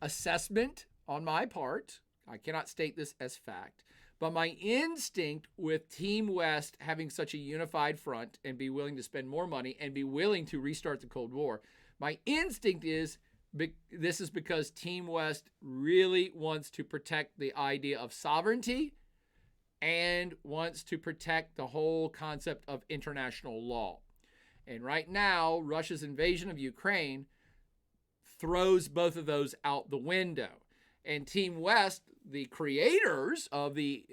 assessment on my part, I cannot state this as fact, but my instinct with Team West having such a unified front and be willing to spend more money and be willing to restart the Cold War, my instinct is this is because Team West really wants to protect the idea of sovereignty and wants to protect the whole concept of international law. And right now, Russia's invasion of Ukraine throws both of those out the window. And Team West, the creators of the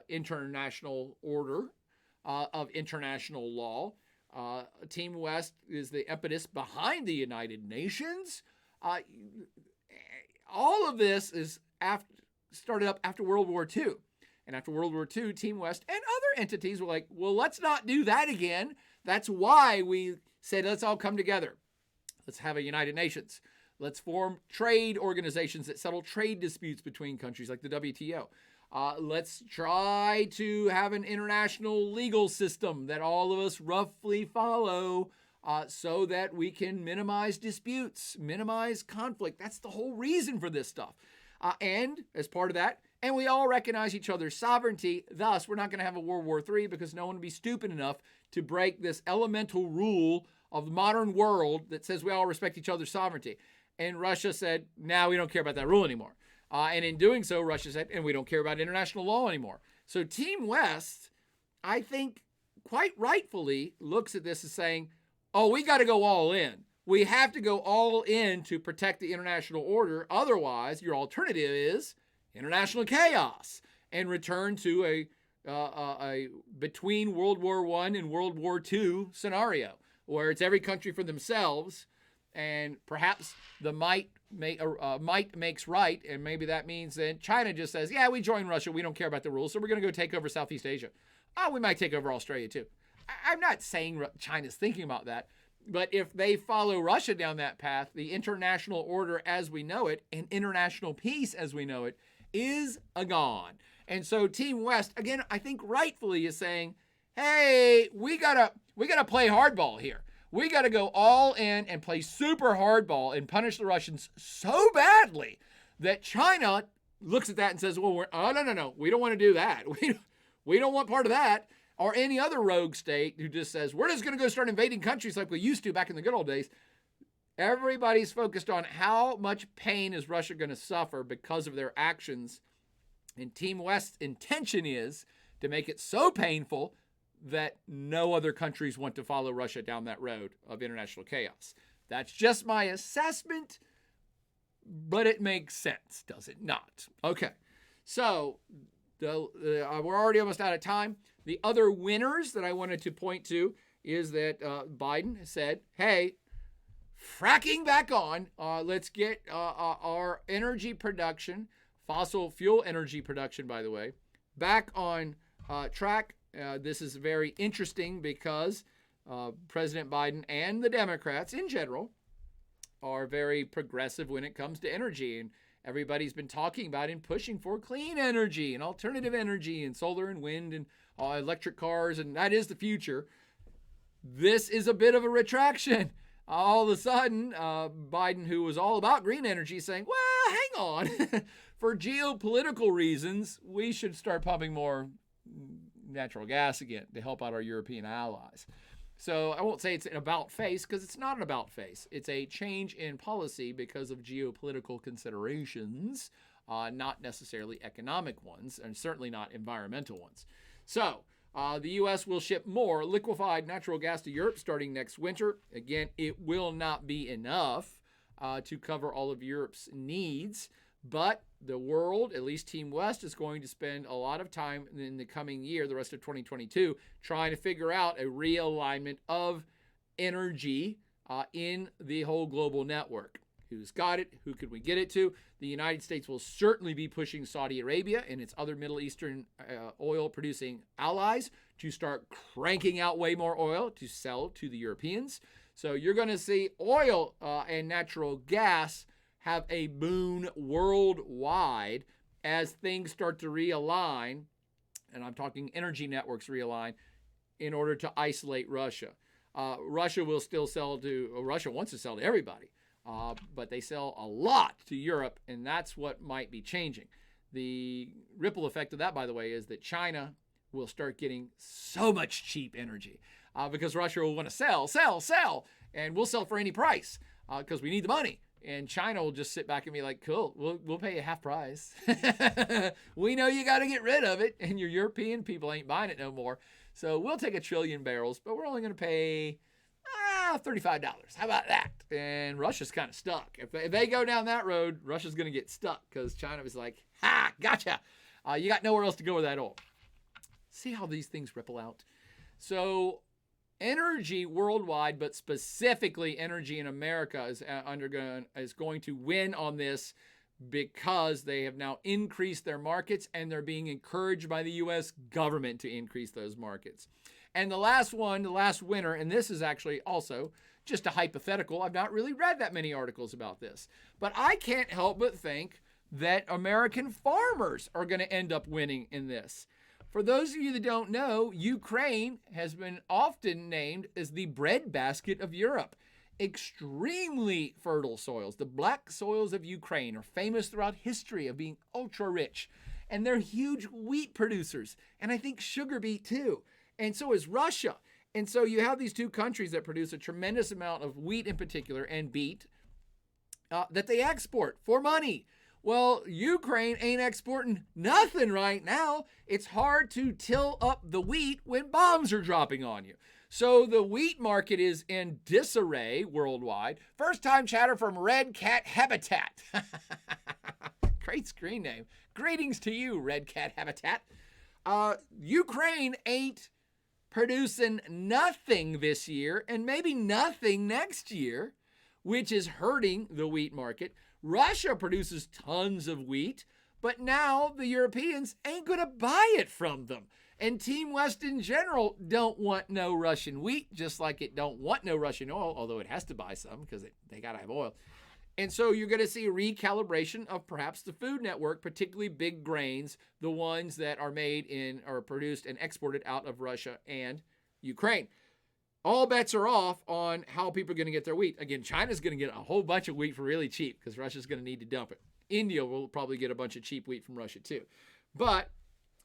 international order of international law, Team West is the impetus behind the United Nations. All of this is started up after World War II. And after World War II, Team West and other entities were like, well, let's not do that again. That's why we said, let's all come together. Let's have a United Nations. Let's form trade organizations that settle trade disputes between countries like the WTO. Let's try to have an international legal system that all of us roughly follow so that we can minimize disputes, minimize conflict. That's the whole reason for this stuff. And as part of that, and we all recognize each other's sovereignty. Thus, we're not going to have a World War III because no one would be stupid enough to break this elemental rule of the modern world that says we all respect each other's sovereignty. And Russia said, now we don't care about that rule anymore. And in doing so, Russia said, and we don't care about international law anymore. So Team West, I think, quite rightfully looks at this as saying, oh, we got to go all in. We have to go all in to protect the international order. Otherwise, your alternative is international chaos and return to a between World War I and World War II scenario where it's every country for themselves, and perhaps the might makes right, and maybe that means that China just says, yeah, we join Russia, we don't care about the rules, so we're going to go take over Southeast Asia. We might take over Australia too. I'm not saying China's thinking about that, but if they follow Russia down that path, the international order as we know it and international peace as we know it is a gone. And so Team West, again, I think rightfully is saying, hey, we gotta play hardball here. We got to go all in and play super hardball and punish the Russians so badly that China looks at that and says, well, no, we don't want to do that. We don't want part of that. Or any other rogue state who just says, we're just going to go start invading countries like we used to back in the good old days. Everybody's focused on how much pain is Russia going to suffer because of their actions. And Team West's intention is to make it so painful that no other countries want to follow Russia down that road of international chaos. That's just my assessment, but it makes sense, does it not? Okay, so we're already almost out of time. The other winners that I wanted to point to is that Biden said, hey, fracking back on. Let's get our energy production, fossil fuel energy production, by the way, back on track. This is very interesting because President Biden and the Democrats in general are very progressive when it comes to energy. everybody's been talking about and pushing for clean energy and alternative energy and solar and wind and electric cars, and that is the future. This is a bit of a retraction. All of a sudden, Biden, who was all about green energy, saying, well, hang on. For geopolitical reasons, we should start pumping more natural gas again to help out our European allies. So I won't say it's an about face, because it's not an about face. It's a change in policy because of geopolitical considerations, not necessarily economic ones, and certainly not environmental ones. So the U.S. will ship more liquefied natural gas to Europe starting next winter. Again, it will not be enough to cover all of Europe's needs, but the world, at least Team West, is going to spend a lot of time in the coming year, the rest of 2022, trying to figure out a realignment of energy in the whole global network. Who's got it? Who could we get it to? The United States will certainly be pushing Saudi Arabia and its other Middle Eastern oil-producing allies to start cranking out way more oil to sell to the Europeans. So you're going to see oil and natural gas have a boon worldwide as things start to realign, and I'm talking energy networks realign, in order to isolate Russia. Russia will still sell to, Russia wants to sell to everybody. But they sell a lot to Europe, and that's what might be changing. The ripple effect of that, by the way, is that China will start getting so much cheap energy because Russia will want to sell, and we'll sell for any price because we need the money. And China will just sit back and be like, cool, we'll pay you half price. We know you got to get rid of it, and your European people ain't buying it no more. So we'll take 1 trillion barrels, but we're only going to pay $35. How about that? And Russia's kind of stuck. If they go down that road, Russia's going to get stuck because China was like, ha, gotcha. You got nowhere else to go with that oil. See how these things ripple out? So energy worldwide, but specifically energy in America is going to win on this because they have now increased their markets and they're being encouraged by the U.S. government to increase those markets. And the last winner, and this is actually also just a hypothetical. I've not really read that many articles about this, but I can't help but think that American farmers are going to end up winning in this. For those of you that don't know, Ukraine has been often named as the breadbasket of Europe. Extremely fertile soils. The black soils of Ukraine are famous throughout history of being ultra rich, and they're huge wheat producers, and I think sugar beet too. And so is Russia. And so you have these two countries that produce a tremendous amount of wheat in particular and beet that they export for money. Well, Ukraine ain't exporting nothing right now. It's hard to till up the wheat when bombs are dropping on you. So the wheat market is in disarray worldwide. First time chatter from Red Cat Habitat. Great screen name. Greetings to you, Red Cat Habitat. Ukraine ain't producing nothing this year and maybe nothing next year, which is hurting the wheat market. Russia produces tons of wheat, but now the Europeans ain't going to buy it from them. And Team West in general don't want no Russian wheat, just like it don't want no Russian oil, although it has to buy some because they got to have oil. And so you're going to see a recalibration of perhaps the food network, particularly big grains, the ones that are made in or produced and exported out of Russia and Ukraine. All bets are off on how people are going to get their wheat. Again, China's going to get a whole bunch of wheat for really cheap because Russia's going to need to dump it. India will probably get a bunch of cheap wheat from Russia too. But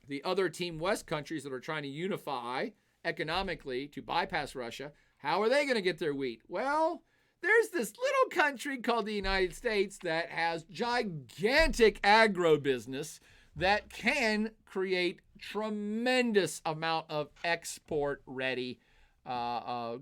the other Team West countries that are trying to unify economically to bypass Russia, how are they going to get their wheat? Well, there's this little country called the United States that has gigantic agro-business that can create tremendous amount of export-ready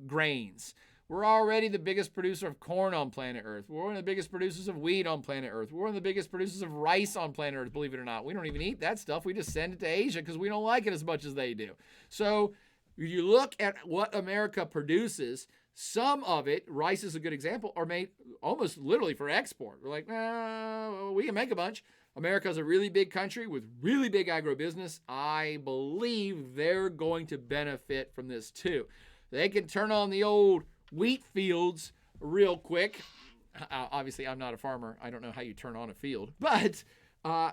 grains. We're already the biggest producer of corn on planet Earth. We're one of the biggest producers of wheat on planet Earth. We're one of the biggest producers of rice on planet Earth, believe it or not. We don't even eat that stuff. We just send it to Asia because we don't like it as much as they do. So if you look at what America produces, some of it, rice is a good example, are made almost literally for export. We're like, we can make a bunch. America's a really big country with really big agribusiness. I believe they're going to benefit from this too. They can turn on the old wheat fields real quick. Obviously, I'm not a farmer. I don't know how you turn on a field, but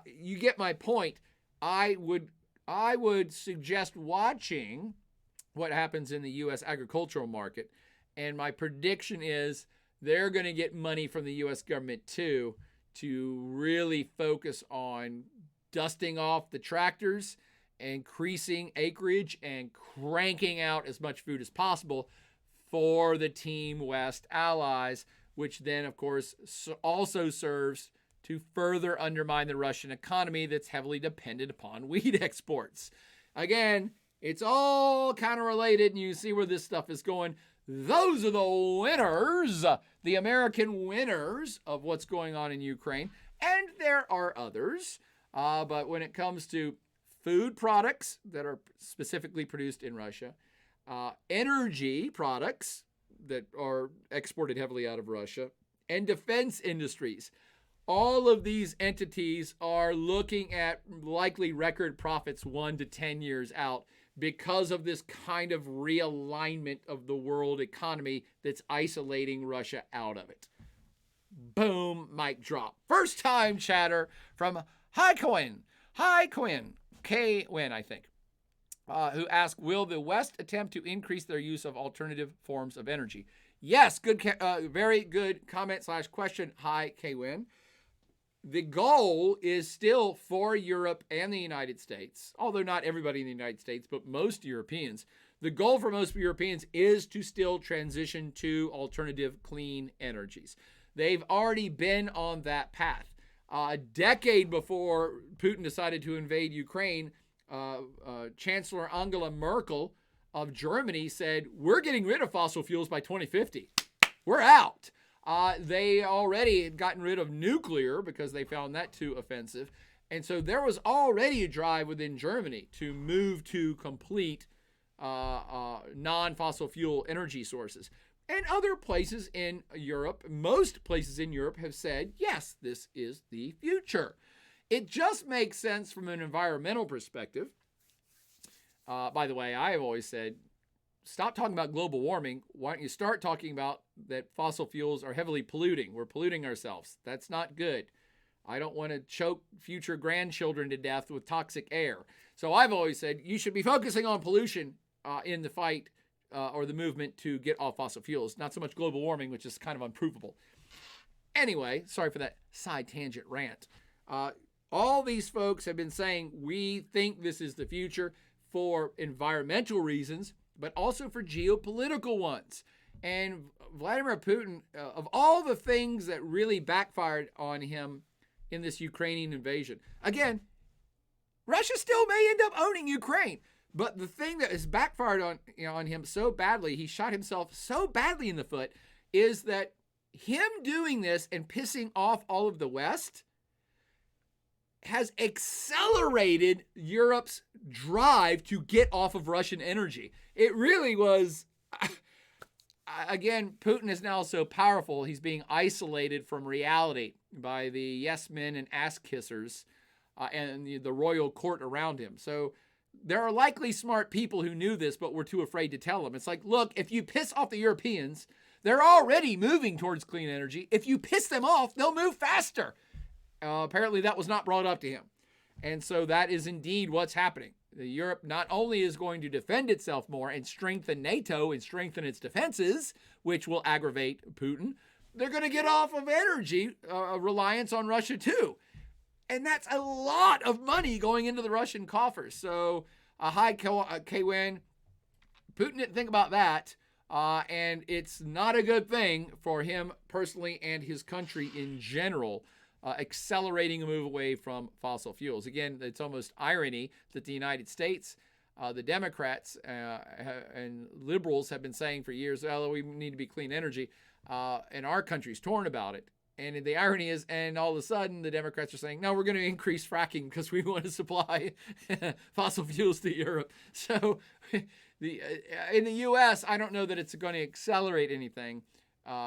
you get my point. I would suggest watching what happens in the U.S. agricultural market, and my prediction is they're going to get money from the U.S. government too to really focus on dusting off the tractors, increasing acreage, and cranking out as much food as possible for the Team West allies, which then, of course, also serves to further undermine the Russian economy that's heavily dependent upon wheat exports. Again, it's all kind of related, and you see where this stuff is going. Those are the winners, the American winners of what's going on in Ukraine. And there are others. But when it comes to food products that are specifically produced in Russia, energy products that are exported heavily out of Russia, and defense industries, all of these entities are looking at likely record profits 1 to 10 years out because of this kind of realignment of the world economy that's isolating Russia out of it. Boom, mic drop. First time chatter from Hi Quinn, K-Win, I think, who asked, will the West attempt to increase their use of alternative forms of energy? Yes, very good comment / question. Hi K-Win. The goal is still for Europe and the United States, although not everybody in the United States, but most Europeans. The goal for most Europeans is to still transition to alternative clean energies. They've already been on that path. A decade before Putin decided to invade Ukraine, Chancellor Angela Merkel of Germany said, we're getting rid of fossil fuels by 2050. We're out. They already had gotten rid of nuclear because they found that too offensive. And so there was already a drive within Germany to move to complete non-fossil fuel energy sources. And other places in Europe, most places in Europe have said, yes, this is the future. It just makes sense from an environmental perspective. By the way, I have always said, stop talking about global warming. Why don't you start talking about that fossil fuels are heavily polluting? We're polluting ourselves. That's not good. I don't want to choke future grandchildren to death with toxic air. So I've always said you should be focusing on pollution in the fight or the movement to get off fossil fuels, not so much global warming, which is kind of unprovable. Anyway, sorry for that side tangent rant. All these folks have been saying we think this is the future for environmental reasons, but also for geopolitical ones. And Vladimir Putin, of all the things that really backfired on him in this Ukrainian invasion, again, Russia still may end up owning Ukraine. But the thing that has backfired on him so badly, he shot himself so badly in the foot, is that him doing this and pissing off all of the West has accelerated Europe's drive to get off of Russian energy. It really was, again, Putin is now so powerful, he's being isolated from reality by the yes men and ass kissers and the royal court around him. So there are likely smart people who knew this but were too afraid to tell him. It's like, look, if you piss off the Europeans, they're already moving towards clean energy. If you piss them off, they'll move faster. Apparently that was not brought up to him. And so that is indeed what's happening. Europe not only is going to defend itself more and strengthen NATO and strengthen its defenses, which will aggravate Putin, they're going to get off of energy reliance on Russia too. And that's a lot of money going into the Russian coffers. So hi, Kwin. Putin didn't think about that. And it's not a good thing for him personally and his country in general, accelerating a move away from fossil fuels. Again, it's almost irony that the United States, the Democrats and liberals have been saying for years, well, we need to be clean energy, and our country's torn about it. And the irony is, and all of a sudden, the Democrats are saying, no, we're going to increase fracking because we want to supply fossil fuels to Europe. So in the U.S., I don't know that it's going to accelerate anything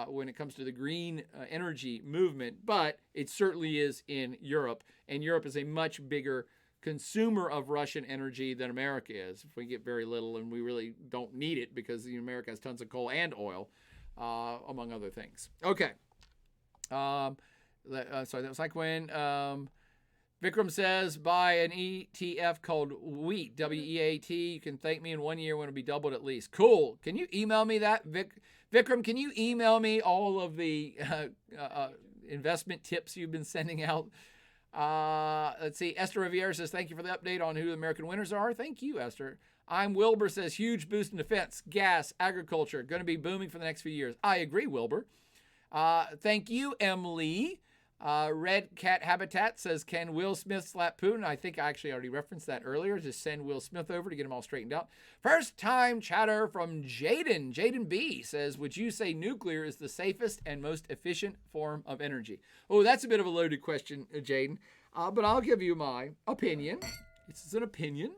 when it comes to the green energy movement, but it certainly is in Europe. And Europe is a much bigger consumer of Russian energy than America is. We get very little, and we really don't need it because America has tons of coal and oil, among other things. Okay. Sorry, that was like when Vikram says buy an ETF called WEAT, WEAT. You can thank me in 1 year when it'll be doubled at least. Cool. Can you email me that, Vikram? Can you email me all of the investment tips you've been sending out? Let's see. Esther Riviera says, thank you for the update on who the American winners are. Thank you, Esther. I'm Wilbur says, huge boost in defense, gas, agriculture, going to be booming for the next few years. I agree, Wilbur. Thank you, Emily. Red Cat Habitat says, can Will Smith slap Putin? I think I actually already referenced that earlier. Just send Will Smith over to get him all straightened out. First time chatter from Jaden. Jaden B says, would you say nuclear is the safest and most efficient form of energy? Oh, that's a bit of a loaded question, Jaden. But I'll give you my opinion. This is an opinion.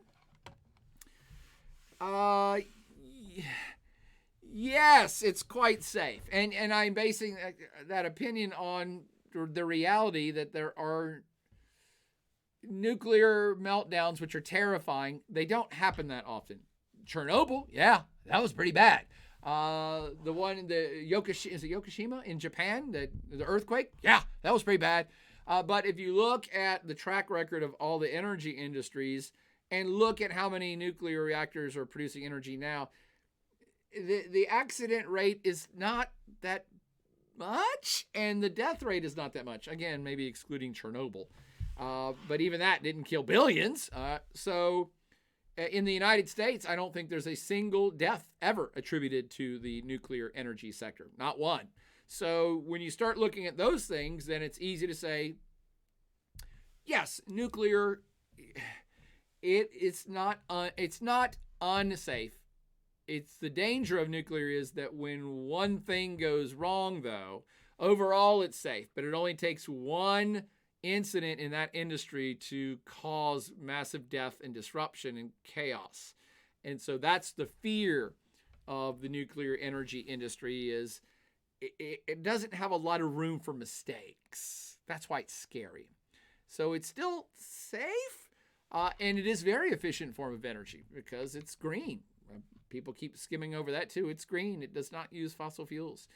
Yes, it's quite safe. And I'm basing that opinion on the reality that there are nuclear meltdowns which are terrifying. They don't happen that often. Chernobyl, yeah, that was pretty bad. The one in the Yokoshima in Japan, the earthquake, yeah, that was pretty bad. But if you look at the track record of all the energy industries and look at how many nuclear reactors are producing energy now, the accident rate is not that much, and the death rate is not that much. Again, maybe excluding Chernobyl. But even that didn't kill billions. So in the United States, I don't think there's a single death ever attributed to the nuclear energy sector. Not one. So when you start looking at those things, then it's easy to say, yes, nuclear, it's not unsafe. It's the danger of nuclear is that when one thing goes wrong, though, overall it's safe, but it only takes one incident in that industry to cause massive death and disruption and chaos. And so that's the fear of the nuclear energy industry is it doesn't have a lot of room for mistakes. That's why it's scary. So it's still safe, and it is a very efficient form of energy because it's green. People keep skimming over that too. It's green. It does not use fossil fuels.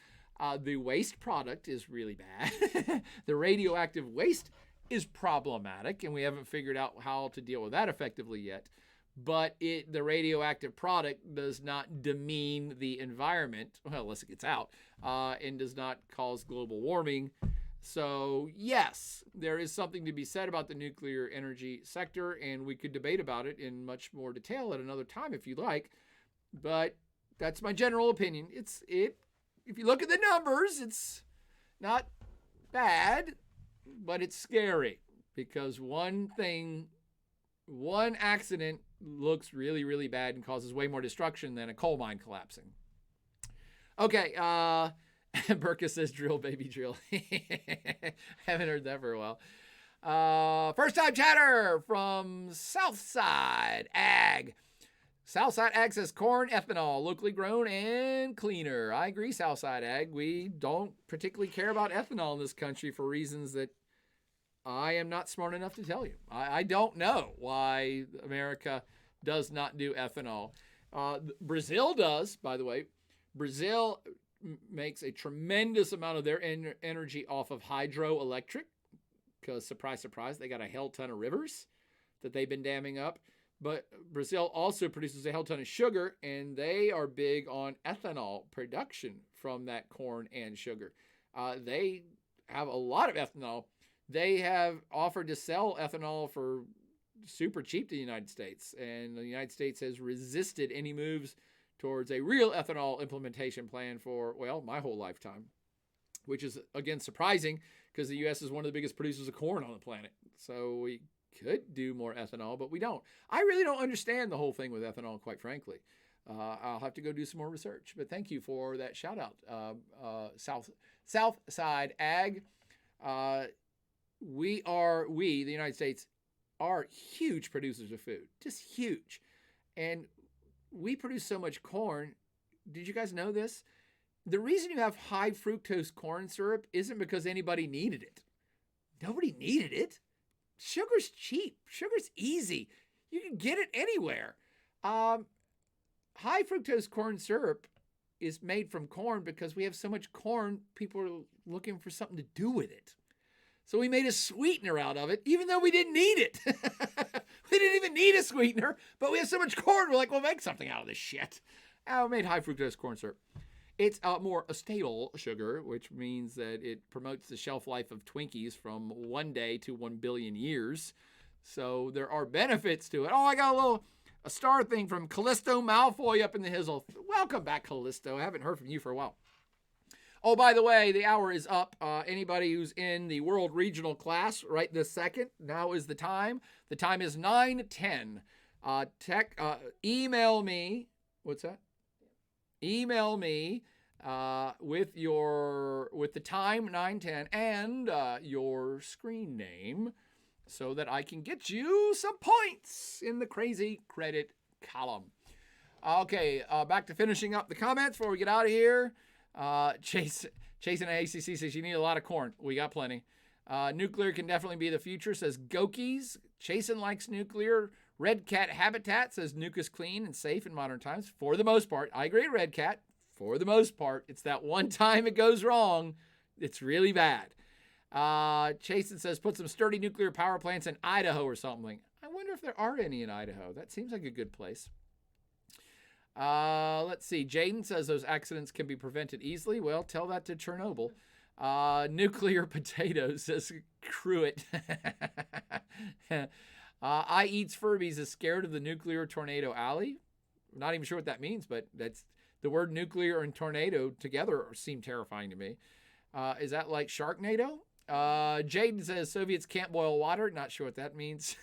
The waste product is really bad. The radioactive waste is problematic, and we haven't figured out how to deal with that effectively yet. But the radioactive product does not demean the environment, well, unless it gets out, and does not cause global warming. So, yes, there is something to be said about the nuclear energy sector, and we could debate about it in much more detail at another time if you'd like. But that's my general opinion. If you look at the numbers, it's not bad, but it's scary because one accident looks really, really bad and causes way more destruction than a coal mine collapsing. Okay, Burka says drill, baby, drill. Haven't heard that for a while. First time chatter from Southside Ag. Southside Ag says corn, ethanol, locally grown and cleaner. I agree, Southside Ag. We don't particularly care about ethanol in this country for reasons that I am not smart enough to tell you. I don't know why America does not do ethanol. Brazil does, by the way. Brazil makes a tremendous amount of their energy off of hydroelectric because, surprise, surprise, they got a hell ton of rivers that they've been damming up. But Brazil also produces a hell ton of sugar, and they are big on ethanol production from that corn and sugar. They have a lot of ethanol. They have offered to sell ethanol for super cheap to the United States, and the United States has resisted any moves towards a real ethanol implementation plan for, well, my whole lifetime, which is, again, surprising because the U.S. is one of the biggest producers of corn on the planet. So we could do more ethanol, but we don't. I really don't understand the whole thing with ethanol, quite frankly. I'll have to go do some more research, but thank you for that shout out. Southside Ag. We, the United States, are huge producers of food, just huge. And we produce so much corn. Did you guys know this? The reason you have high fructose corn syrup isn't because anybody needed it. Nobody needed it. Sugar's cheap. Sugar's easy. You can get it anywhere. High fructose corn syrup is made from corn because we have so much corn, people are looking for something to do with it. So we made a sweetener out of it, even though we didn't need it. We didn't even need a sweetener, but we have so much corn, we're like, we'll make something out of this shit. We made high fructose corn syrup. It's more a stable sugar, which means that it promotes the shelf life of Twinkies from 1 day to 1 billion years. So there are benefits to it. Oh, I got a star thing from Callisto Malfoy up in the hizzle. Welcome back, Callisto. I haven't heard from you for a while. Oh, by the way, the hour is up. Anybody who's in the World Regional class right this second, now is the time. The time is 9:10. Email me. What's that? Email me with the time 9:10 and your screen name so that I can get you some points in the crazy credit column. Okay, back to finishing up the comments before we get out of here. Chasing ACC says you need a lot of corn. We got plenty. Nuclear can definitely be the future, says Gokies. Chasen likes nuclear. Red Cat Habitat says nuke is clean and safe in modern times. For the most part. I agree, Red Cat. For the most part. It's that one time it goes wrong. It's really bad. Chasen says put some sturdy nuclear power plants in Idaho or something. I wonder if there are any in Idaho. That seems like a good place. Let's see. Jaden says those accidents can be prevented easily. Well, tell that to Chernobyl. Nuclear potatoes says Cruet. I Eats Furbies is scared of the nuclear tornado alley. I'm not even sure what that means, but that's the word nuclear and tornado together seem terrifying to me. Is that like Sharknado? Jaden says Soviets can't boil water. Not sure what that means.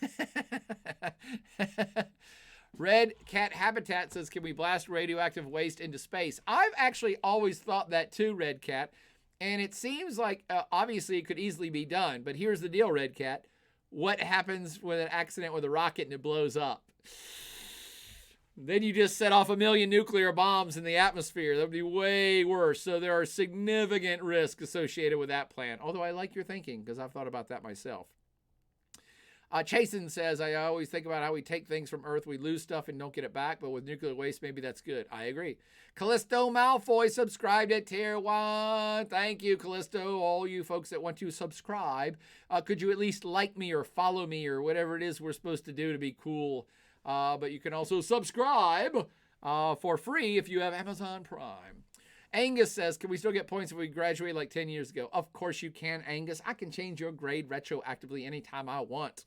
Red Cat Habitat says, can we blast radioactive waste into space? I've actually always thought that too, Red Cat. And it seems like, obviously, it could easily be done. But here's the deal, Red Cat. What happens with an accident with a rocket and it blows up? Then you just set off 1 million nuclear bombs in the atmosphere. That would be way worse. So there are significant risks associated with that plan. Although I like your thinking, because I've thought about that myself. Chasen says, I always think about how we take things from Earth, we lose stuff and don't get it back, but with nuclear waste, maybe that's good. I agree. Callisto Malfoy subscribed at tier 1. Thank you, Callisto. All you folks that want to subscribe, could you at least like me or follow me or whatever it is we're supposed to do to be cool? But you can also subscribe for free if you have Amazon Prime. Angus says, can we still get points if we graduated like 10 years ago? Of course you can, Angus. I can change your grade retroactively anytime I want.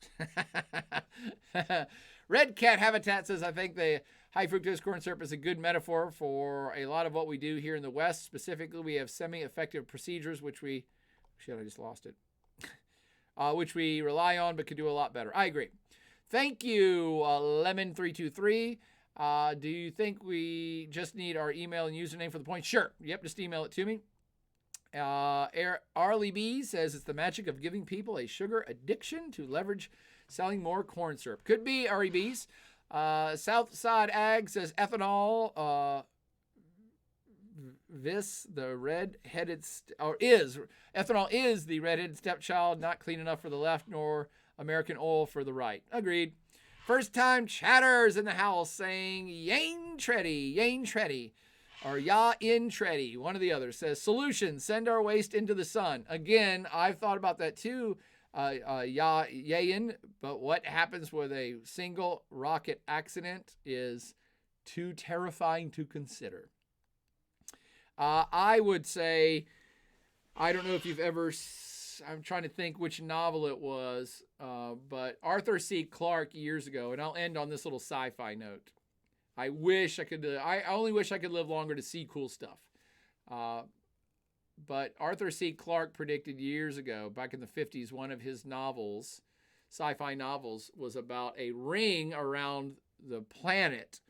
Red Cat Habitat says, I think the high fructose corn syrup is a good metaphor for a lot of what we do here in the West. Specifically, we have semi-effective procedures, which we... Shit, I just lost it. Which we rely on, but could do a lot better. I agree. Thank you, Lemon323. Do you think we just need our email and username for the point? Sure. Yep, just email it to me. Arlie B says it's the magic of giving people a sugar addiction to leverage selling more corn syrup. Could be, Arlie B's. Southside Ag says ethanol. Ethanol is the red-headed stepchild, not clean enough for the left nor American oil for the right. Agreed. First time chatters in the house saying Yain Treddy, or Ya in Treddy, one or the other, says solution, send our waste into the sun. Again, I've thought about that too, Yain, but what happens with a single rocket accident is too terrifying to consider. I would say, I don't know if you've ever... I'm trying to think which novel it was, but Arthur C. Clarke years ago, and I'll end on this little sci-fi note. I only wish I could live longer to see cool stuff. But Arthur C. Clarke predicted years ago, back in the 50s, one of his novels, sci-fi novels, was about a ring around the planet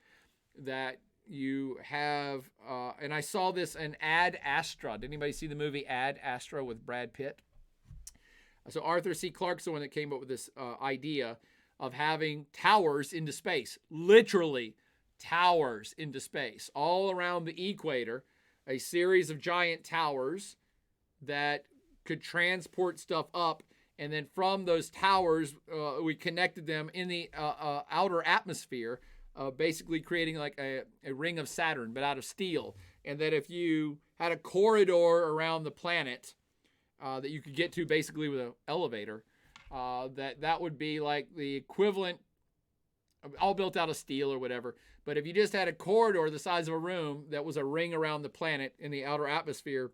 that you have, and I saw this in Ad Astra. Did anybody see the movie Ad Astra with Brad Pitt? So Arthur C. Clarke's the one that came up with this idea of having towers into space, literally towers into space, all around the equator, a series of giant towers that could transport stuff up. And then from those towers, we connected them in the outer atmosphere basically creating like a ring of Saturn, but out of steel. And that if you had a corridor around the planet that you could get to basically with an elevator, that would be like the equivalent, all built out of steel or whatever. But if you just had a corridor the size of a room that was a ring around the planet in the outer atmosphere,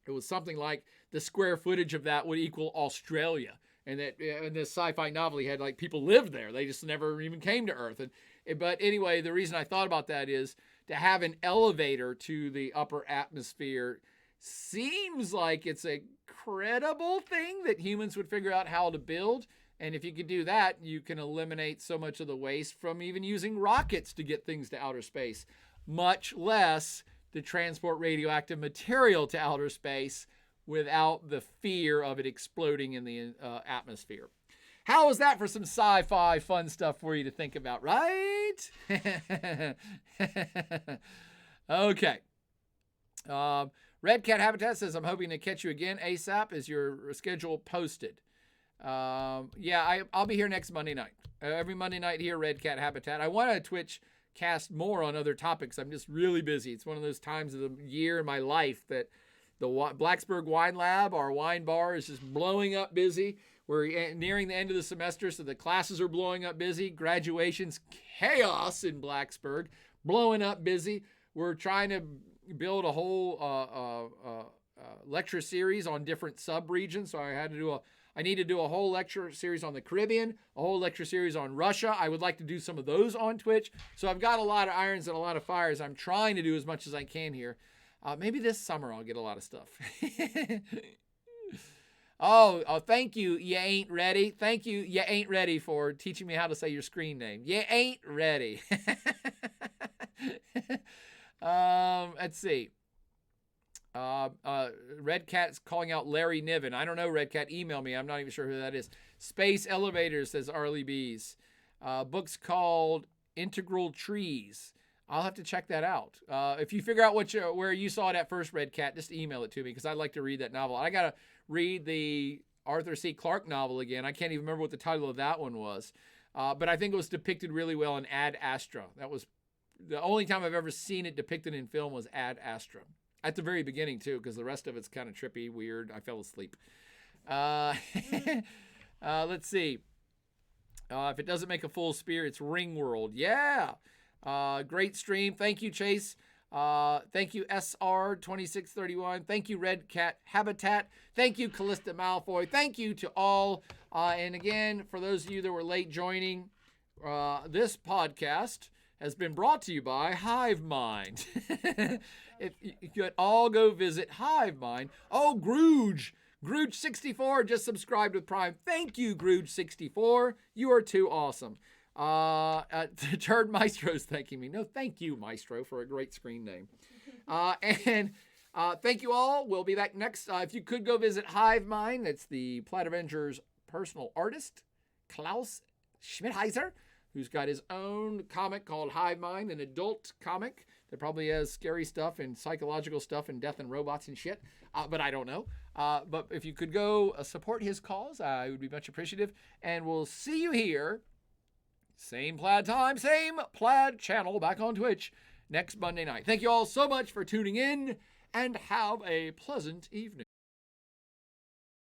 it was something like the square footage of that would equal Australia. And that in this sci-fi novel, he had like people lived there. They just never even came to Earth. But anyway, the reason I thought about that is to have an elevator to the upper atmosphere seems like it's a credible thing that humans would figure out how to build. And if you could do that, you can eliminate so much of the waste from even using rockets to get things to outer space, much less to transport radioactive material to outer space without the fear of it exploding in the atmosphere. How was that for some sci-fi fun stuff for you to think about, right? Okay. Red Cat Habitat says, I'm hoping to catch you again ASAP. Is your schedule posted? Yeah, I'll be here next Monday night. Every Monday night here, Red Cat Habitat. I want to Twitch cast more on other topics. I'm just really busy. It's one of those times of the year in my life that the Blacksburg Wine Lab, our wine bar, is just blowing up busy. We're nearing the end of the semester, so the classes are blowing up busy. Graduation's chaos in Blacksburg, blowing up busy. We're trying to build a whole lecture series on different sub-regions. So I need to do a whole lecture series on the Caribbean, a whole lecture series on Russia. I would like to do some of those on Twitch. So I've got a lot of irons and a lot of fires. I'm trying to do as much as I can here. Maybe this summer I'll get a lot of stuff. Oh, thank you. You ain't ready. Thank you. You ain't ready for teaching me how to say your screen name. You ain't ready. Let's see. Red Cat's calling out Larry Niven. I don't know, Red Cat. Email me. I'm not even sure who that is. Space Elevators, says Arlie Bees. Book's called Integral Trees. I'll have to check that out. If you figure out where you saw it at first, Red Cat, just email it to me because I'd like to read that novel. I got to read the Arthur C. Clarke novel again. I can't even remember what the title of that one was. But I think it was depicted really well in Ad Astra. That was the only time I've ever seen it depicted in film was Ad Astra. At the very beginning, too, because the rest of it's kind of trippy, weird. I fell asleep. Let's see. If it doesn't make a full spear, it's Ringworld. Yeah. Great stream. Thank you, Chase. Thank you, SR2631. Thank you, Red Cat Habitat. Thank you, Callista Malfoy. Thank you to all. And again, for those of you that were late joining, this podcast has been brought to you by Hive Mind. If you could all go visit Hive Mind. Oh, Grooge64 just subscribed with Prime. Thank you, Grooge64. You are too awesome. Turd Maestro's thanking me. No, thank you, Maestro, for a great screen name. And thank you all. We'll be back next. If you could go visit Hive Mind, it's the Plaid Avengers personal artist, Klaus Schmidheiser, who's got his own comic called Hive Mind, an adult comic that probably has scary stuff and psychological stuff and death and robots and shit. But I don't know. But if you could go support his cause, I would be much appreciative. And we'll see you here. Same plaid time, same plaid channel back on Twitch next Monday night. Thank you all so much for tuning in and have a pleasant evening.